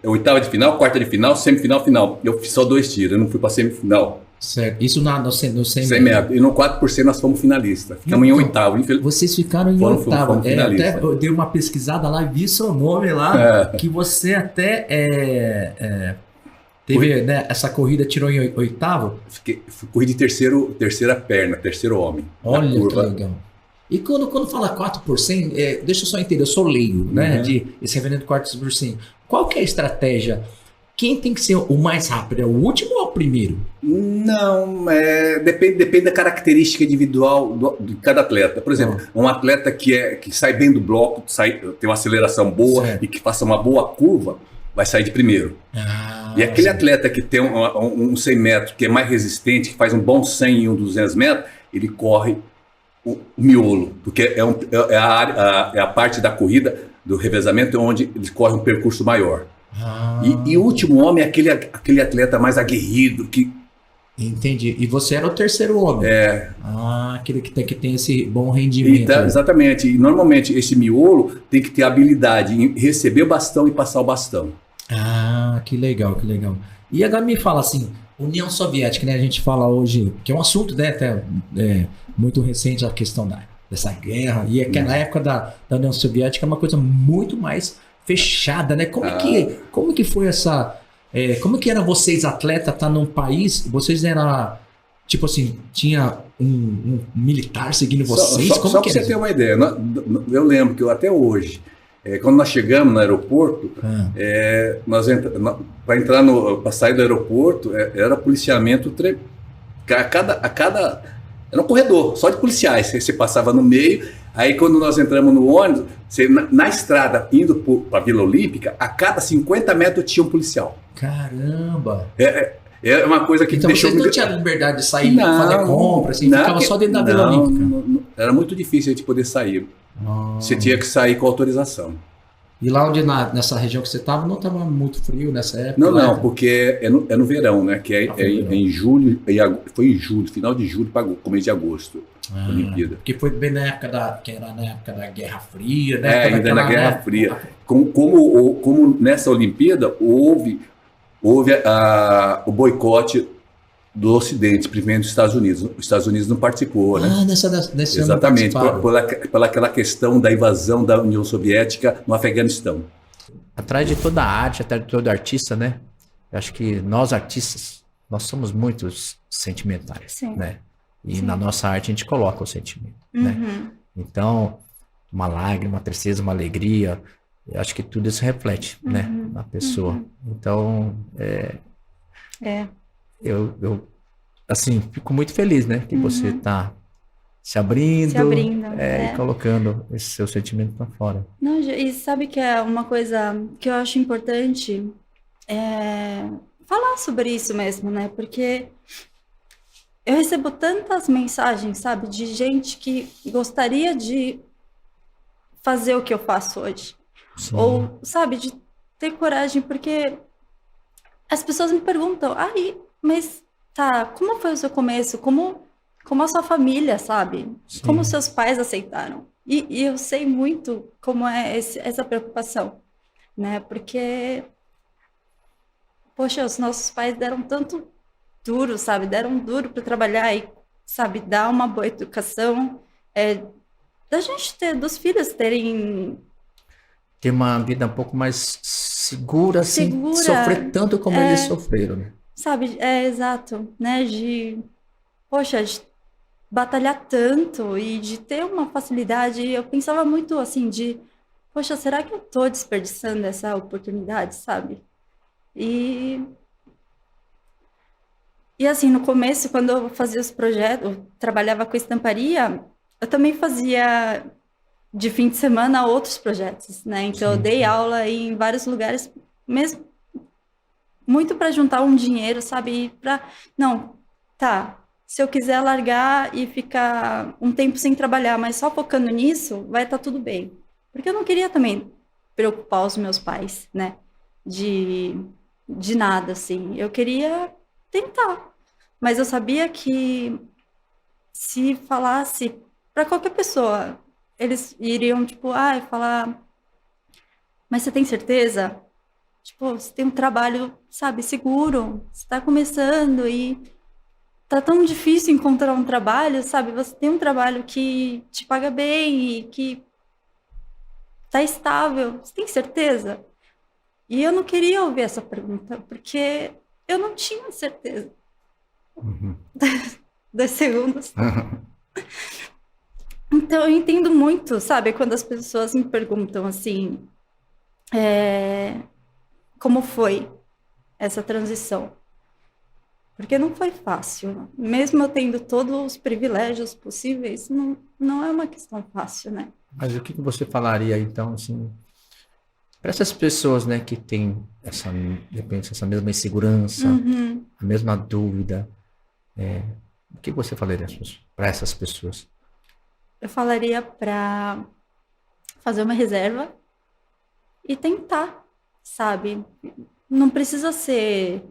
oitava de final, quarta de final, semifinal, final. Eu fiz só 2 tiros, eu não fui para semifinal. Certo. Isso no 100 metros. E no 4% nós fomos finalistas. Ficamos em oitavo. Vocês ficaram em oitavo. Até eu dei uma pesquisada lá e vi seu nome lá, que você até teve, né, essa corrida, tirou em oitavo? Corri de terceira perna, terceiro homem. Olha que legal. E quando fala 4%, deixa eu só entender, eu sou leigo, né? Esse referendo 4%. Qual que é a estratégia? Quem tem que ser o mais rápido? É o último ou o primeiro? Não, depende da característica individual de cada atleta. Por exemplo, um atleta que sai bem do bloco, tem uma aceleração boa e que faça uma boa curva, vai sair de primeiro. E aquele atleta que tem um 100 metros, que é mais resistente, que faz um bom 100 e um 200 metros, ele corre o miolo, porque é a parte da corrida, do revezamento, onde ele corre um percurso maior. E o último homem é aquele atleta mais aguerrido que... Entendi. E você era o terceiro homem. Aquele que tem esse bom rendimento. Exatamente. E normalmente esse miolo tem que ter habilidade em receber o bastão e passar o bastão. Que legal, que legal. E agora me fala assim, União Soviética, né? A gente fala hoje, que é um assunto, né, até muito recente, a questão dessa guerra. E aquela época da União Soviética é uma coisa muito mais fechada, né? Como que foi essa... como que era vocês, atleta, estar num país... Vocês eram... Tipo assim, tinha um militar seguindo vocês? Só para você ter uma ideia. Eu lembro que até hoje... quando nós chegamos no aeroporto, para sair do aeroporto, era policiamento era um corredor, só de policiais. Você passava no meio, aí quando nós entramos no ônibus, na estrada, indo para a Vila Olímpica, a cada 50 metros tinha um policial. Caramba! É uma coisa que então deixou... Então vocês não tinham liberdade de sair, fazer compra, assim, ficava só dentro da Vila Olímpica? Era muito difícil a gente poder sair. Você tinha que sair com autorização. E lá onde nessa região que você estava, não estava muito frio nessa época? Não, porque é no verão, né? Que em julho, foi em julho, final de julho para começo de agosto, a Olimpíada. Que foi bem na época que era na época da Guerra Fria, né? Ainda na Guerra Fria. Como nessa Olimpíada houve o boicote do Ocidente, primeiro dos Estados Unidos. Os Estados Unidos não participou, né? Nesse exatamente, pela aquela questão da invasão da União Soviética no Afeganistão. Atrás de toda a arte, atrás de todo artista, né? Eu acho que nós artistas, nós somos muito sentimentais, né? E na nossa arte a gente coloca o sentimento, né? Então, uma lágrima, uma tristeza, uma alegria, eu acho que tudo isso reflete, né? Na pessoa. Então, eu assim, fico muito feliz, né? Que você está se abrindo e colocando esse seu sentimento para fora. Não, e sabe que é uma coisa que eu acho importante falar sobre isso mesmo, né? Porque eu recebo tantas mensagens, sabe? De gente que gostaria de fazer o que eu faço hoje. Sim. Ou, sabe, de ter coragem, porque as pessoas me perguntam, mas tá, como foi o seu começo? Como a sua família, sabe? Sim. Como os seus pais aceitaram? E eu sei muito como é essa preocupação, né? Porque, poxa, os nossos pais deram tanto duro, sabe? Deram duro para trabalhar e, sabe, dar uma boa educação, da gente dos filhos terem... Ter uma vida um pouco mais segura, sem sofrer tanto como eles sofreram, né? Sabe, exato, né, de batalhar tanto e de ter uma facilidade. Eu pensava muito assim poxa, será que eu tô desperdiçando essa oportunidade, sabe? E assim, no começo, quando eu fazia os projetos, eu trabalhava com estamparia, eu também fazia de fim de semana outros projetos, né? Então eu dei aula em vários lugares, mesmo muito para juntar um dinheiro, sabe? Se eu quiser largar e ficar um tempo sem trabalhar, mas só focando nisso, vai estar tudo bem. Porque eu não queria também preocupar os meus pais, né? De nada, assim. Eu queria tentar. Mas eu sabia que se falasse para qualquer pessoa, eles iriam, tipo, falar, mas você tem certeza? Tipo, você tem um trabalho, sabe, seguro, você tá começando e tá tão difícil encontrar um trabalho, sabe? Você tem um trabalho que te paga bem e que tá estável, você tem certeza? E eu não queria ouvir essa pergunta, porque eu não tinha certeza. 2 segundos. Então, eu entendo muito, sabe, quando as pessoas me perguntam assim, como foi essa transição? Porque não foi fácil. Mesmo eu tendo todos os privilégios possíveis, não é uma questão fácil, né? Mas o que você falaria, então, assim, para essas pessoas, né, que têm de repente, essa mesma insegurança, a mesma dúvida, o que você falaria para essas pessoas? Eu falaria para fazer uma reserva e tentar, sabe? Não precisa ser...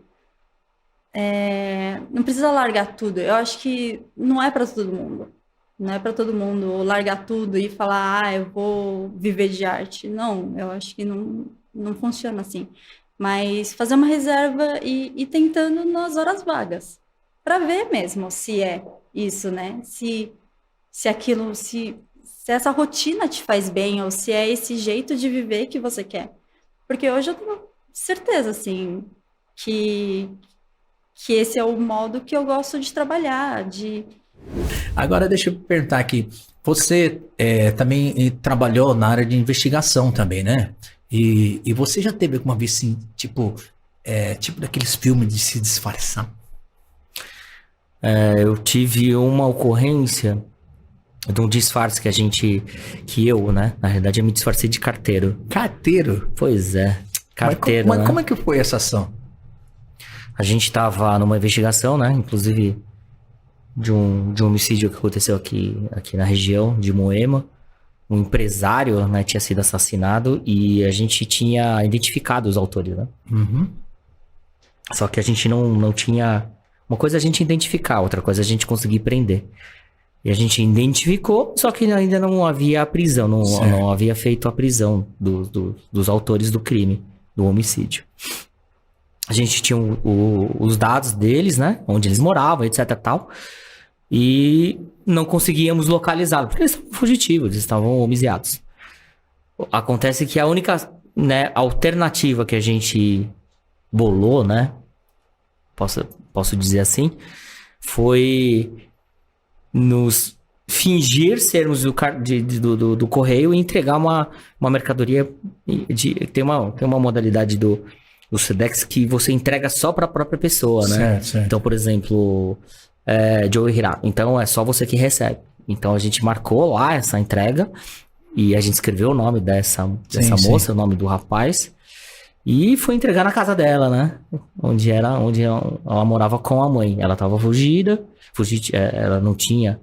não precisa largar tudo. Eu acho que não é para todo mundo. Não é para todo mundo largar tudo e falar, eu vou viver de arte. Não, eu acho que não funciona assim. Mas fazer uma reserva e tentando nas horas vagas. Para ver mesmo se é isso, né? Se aquilo, se essa rotina te faz bem ou se é esse jeito de viver que você quer. Porque hoje eu tenho certeza, assim, que esse é o modo que eu gosto de trabalhar, Agora deixa eu perguntar aqui, você também trabalhou na área de investigação também, né? E você já teve alguma vez assim, tipo daqueles filmes de se disfarçar? Eu tive uma ocorrência de um disfarce né? Na realidade eu me disfarcei de carteiro. Carteiro? Pois é, carteiro, mas né? Como é que foi essa ação? A gente estava numa investigação, né? Inclusive de um homicídio que aconteceu aqui na região de Moema. Um empresário, né, tinha sido assassinado e a gente tinha identificado os autores, né? Só que a gente não tinha... Uma coisa é a gente identificar, outra coisa é a gente conseguir prender. E a gente identificou, só que ainda não havia a prisão, não havia feito a prisão dos autores do crime, do homicídio. A gente tinha os dados deles, né? Onde eles moravam, etc e tal. E não conseguíamos localizá-los, porque eles estavam fugitivos, eles estavam homicidados. Acontece que a única, né, alternativa que a gente bolou, né? Posso dizer assim, foi nos fingir sermos do correio e entregar uma mercadoria. Tem uma modalidade do Sedex que você entrega só para a própria pessoa, né? Certo. Então, por exemplo, Joey Hira. Então, é só você que recebe. Então, a gente marcou lá essa entrega e a gente escreveu o nome dessa moça, o nome do rapaz. E foi entregar na casa dela, né? Onde ela morava com a mãe. Ela estava fugida, ela não tinha...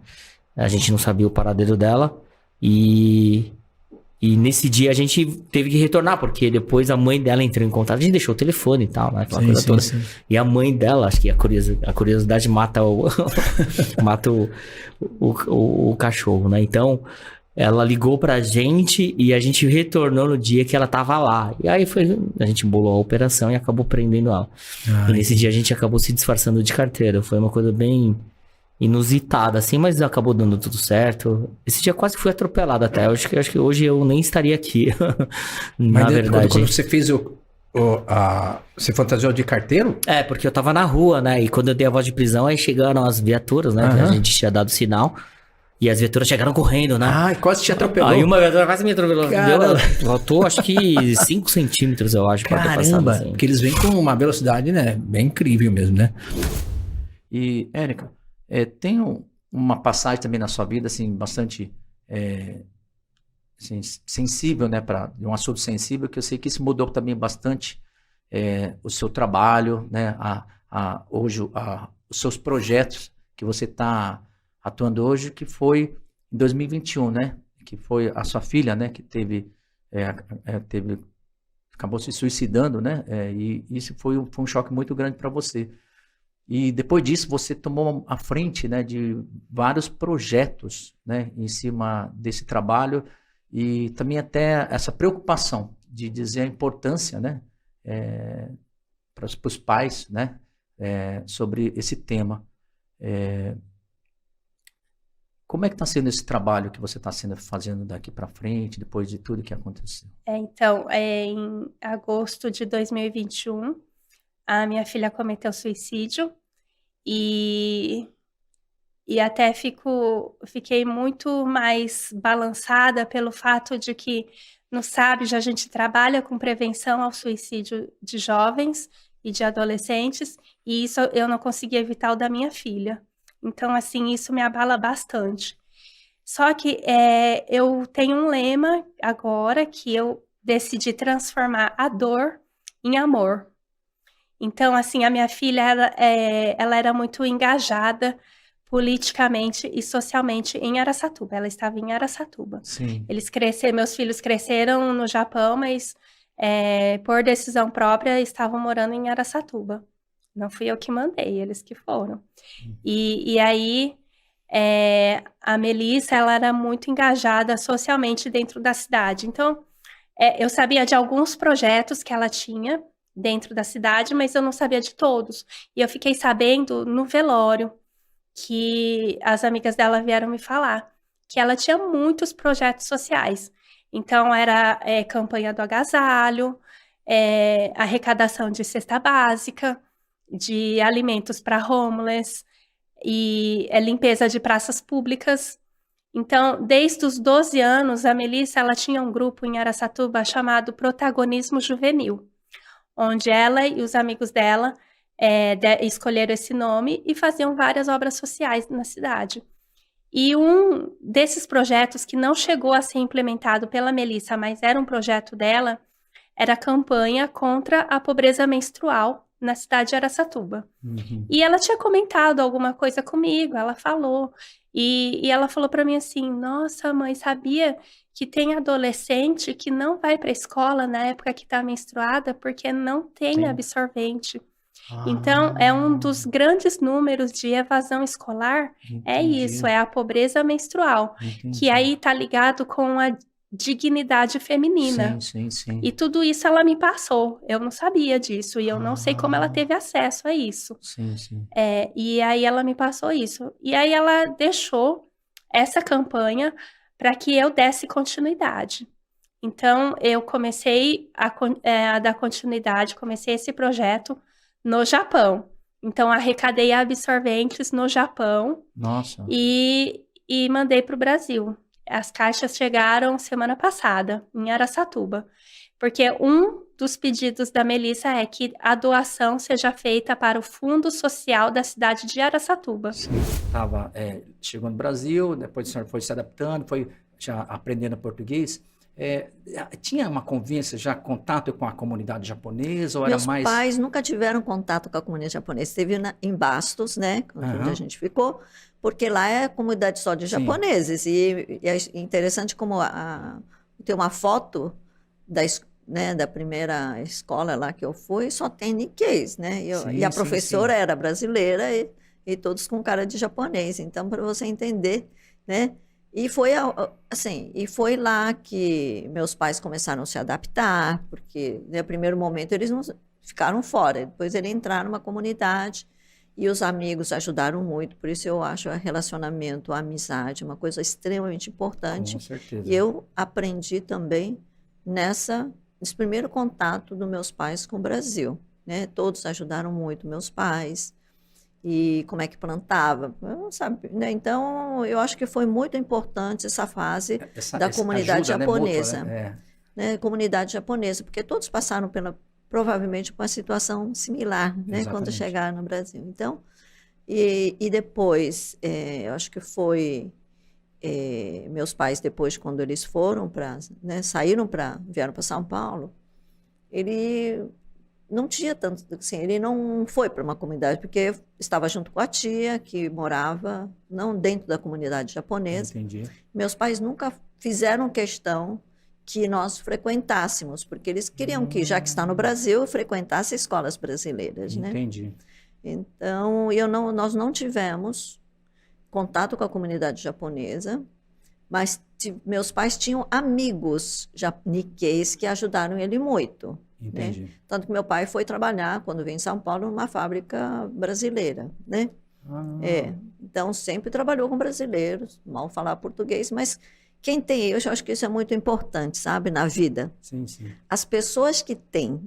A gente não sabia o paradeiro dela. E nesse dia a gente teve que retornar, porque depois a mãe dela entrou em contato. A gente deixou o telefone e tal, né? Aquela coisa toda. Sim. E a mãe dela, acho que a curiosidade mata mata o cachorro, né? Então... Ela ligou pra gente e a gente retornou no dia que ela tava lá. E aí a gente bolou a operação e acabou prendendo ela. E nesse dia a gente acabou se disfarçando de carteira. Foi uma coisa bem inusitada, assim, mas acabou dando tudo certo. Esse dia quase fui atropelado até. Eu acho que hoje eu nem estaria aqui. Na verdade. Quando você fez você fantasiou de carteiro? Porque eu tava na rua, né? E quando eu dei a voz de prisão, aí chegaram as viaturas, né? Que a gente tinha dado sinal. E as viaturas chegaram correndo, né? Quase te atropelou. Aí uma viatura quase me atropelou. Faltou, acho que 5 centímetros, eu acho, pra ter passado. Assim. Porque eles vêm com uma velocidade, né? Bem incrível mesmo, né? E, Érica, tem uma passagem também na sua vida, assim, bastante assim, sensível, né? De um assunto sensível, que eu sei que isso mudou também bastante o seu trabalho, né? Hoje, os seus projetos que você está atuando hoje, que foi em 2021, né? Que foi a sua filha, né? Que acabou se suicidando, né? E isso foi um choque muito grande para você. E depois disso você tomou a frente, né, de vários projetos, né, em cima desse trabalho e também até essa preocupação de dizer a importância, né, para os pais, né, sobre esse tema. Como é que está sendo esse trabalho que você está fazendo daqui para frente, depois de tudo que aconteceu? Então, em agosto de 2021, a minha filha cometeu suicídio e até fiquei muito mais balançada pelo fato de que no SABJA a gente trabalha com prevenção ao suicídio de jovens e de adolescentes, e isso eu não consegui evitar o da minha filha. Então, assim, isso me abala bastante. Só que eu tenho um lema agora que eu decidi transformar a dor em amor. Então, assim, a minha filha, ela era muito engajada politicamente e socialmente em Araçatuba. Ela estava em Araçatuba. Sim. Meus filhos cresceram no Japão, mas por decisão própria estavam morando em Araçatuba. Não fui eu que mandei, eles que foram. E aí, a Melissa, ela era muito engajada socialmente dentro da cidade. Então, eu sabia de alguns projetos que ela tinha dentro da cidade, mas eu não sabia de todos. E eu fiquei sabendo no velório que as amigas dela vieram me falar que ela tinha muitos projetos sociais. Então, era campanha do agasalho, arrecadação de cesta básica, de alimentos para homeless e limpeza de praças públicas. Então, desde os 12 anos, a Melissa, ela tinha um grupo em Araçatuba chamado Protagonismo Juvenil, onde ela e os amigos dela escolheram esse nome e faziam várias obras sociais na cidade. E um desses projetos que não chegou a ser implementado pela Melissa, mas era um projeto dela, era a campanha contra a pobreza menstrual na cidade de Araçatuba. Uhum. E ela tinha comentado alguma coisa comigo, ela falou. E ela falou para mim assim, nossa, mãe, sabia que tem adolescente que não vai para a escola na época que está menstruada porque não tem absorvente. Então, é um dos grandes números de evasão escolar, é isso, é a pobreza menstrual, que aí está ligado com a dignidade feminina. Sim. E tudo isso ela me passou, eu não sabia disso, e eu não sei como ela teve acesso a isso. Sim. E aí ela me passou isso. E aí ela deixou essa campanha para que eu desse continuidade. Então, eu comecei a dar continuidade, comecei esse projeto no Japão. Então, arrecadei absorventes no Japão. Nossa. E mandei para o Brasil. As caixas chegaram semana passada, em Araçatuba. Porque um dos pedidos da Melissa é que a doação seja feita para o Fundo Social da cidade de Araçatuba. Chegou no Brasil, depois o senhor foi se adaptando, foi já aprendendo português. Tinha uma convivência, já contato com a comunidade japonesa? Ou Meus era mais... pais nunca tiveram contato com a comunidade japonesa. Esteve em Bastos, né, onde a gente ficou, porque lá é comunidade só de japoneses. E é interessante como tem uma foto da primeira escola lá que eu fui, só tem Nikkeis, né? E a professora era brasileira e todos com cara de japonês. Então, para você entender, né? E foi lá que meus pais começaram a se adaptar, porque no primeiro momento eles não ficaram fora, depois eles entraram numa comunidade e os amigos ajudaram muito, por isso eu acho o relacionamento, a amizade, uma coisa extremamente importante. Com certeza. E eu aprendi também nesse primeiro contato dos meus pais com o Brasil, né? Todos ajudaram muito meus pais. E como é que plantava, sabe, né? Então, eu acho que foi muito importante essa fase da comunidade ajuda, japonesa, né? Né? Comunidade japonesa, porque todos passaram provavelmente por uma situação similar, né? Quando chegaram no Brasil. Então, e depois, eu acho que meus pais depois, quando eles foram vieram para São Paulo, ele não tinha tanto, assim, ele não foi para uma comunidade, porque estava junto com a tia, que morava não dentro da comunidade japonesa. Entendi. Meus pais nunca fizeram questão que nós frequentássemos, porque eles queriam que, já que está no Brasil, frequentasse escolas brasileiras, né? Entendi. Então, nós não tivemos contato com a comunidade japonesa, mas meus pais tinham amigos niqueis que ajudaram ele muito. Entendi. Né? Tanto que meu pai foi trabalhar, quando veio em São Paulo, numa fábrica brasileira, né? Então, sempre trabalhou com brasileiros, mal falar português, mas quem tem, eu acho que isso é muito importante, sabe, na vida. Sim, sim. As pessoas que têm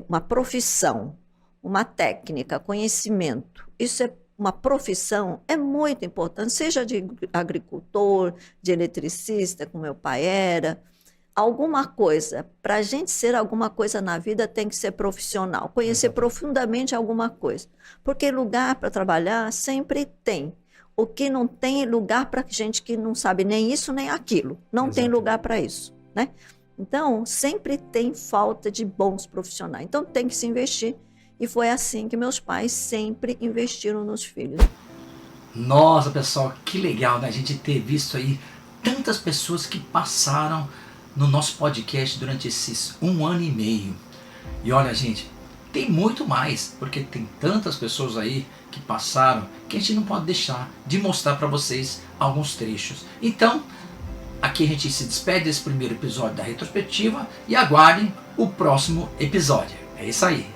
uma profissão, uma técnica, conhecimento, isso é uma profissão, é muito importante, seja de agricultor, de eletricista, como meu pai era, alguma coisa. Para a gente ser alguma coisa na vida, tem que ser profissional, conhecer profundamente alguma coisa. Porque lugar para trabalhar sempre tem. O que não tem lugar para gente que não sabe nem isso nem aquilo. Não tem lugar para isso, né? Então, sempre tem falta de bons profissionais. Então, tem que se investir. E foi assim que meus pais sempre investiram nos filhos. Nossa, pessoal, que legal, né? A gente ter visto aí tantas pessoas que passaram no nosso podcast durante esses 1 ano e meio. E olha, gente, tem muito mais, porque tem tantas pessoas aí que passaram que a gente não pode deixar de mostrar para vocês alguns trechos. Então, aqui a gente se despede desse primeiro episódio da retrospectiva e aguardem o próximo episódio. É isso aí.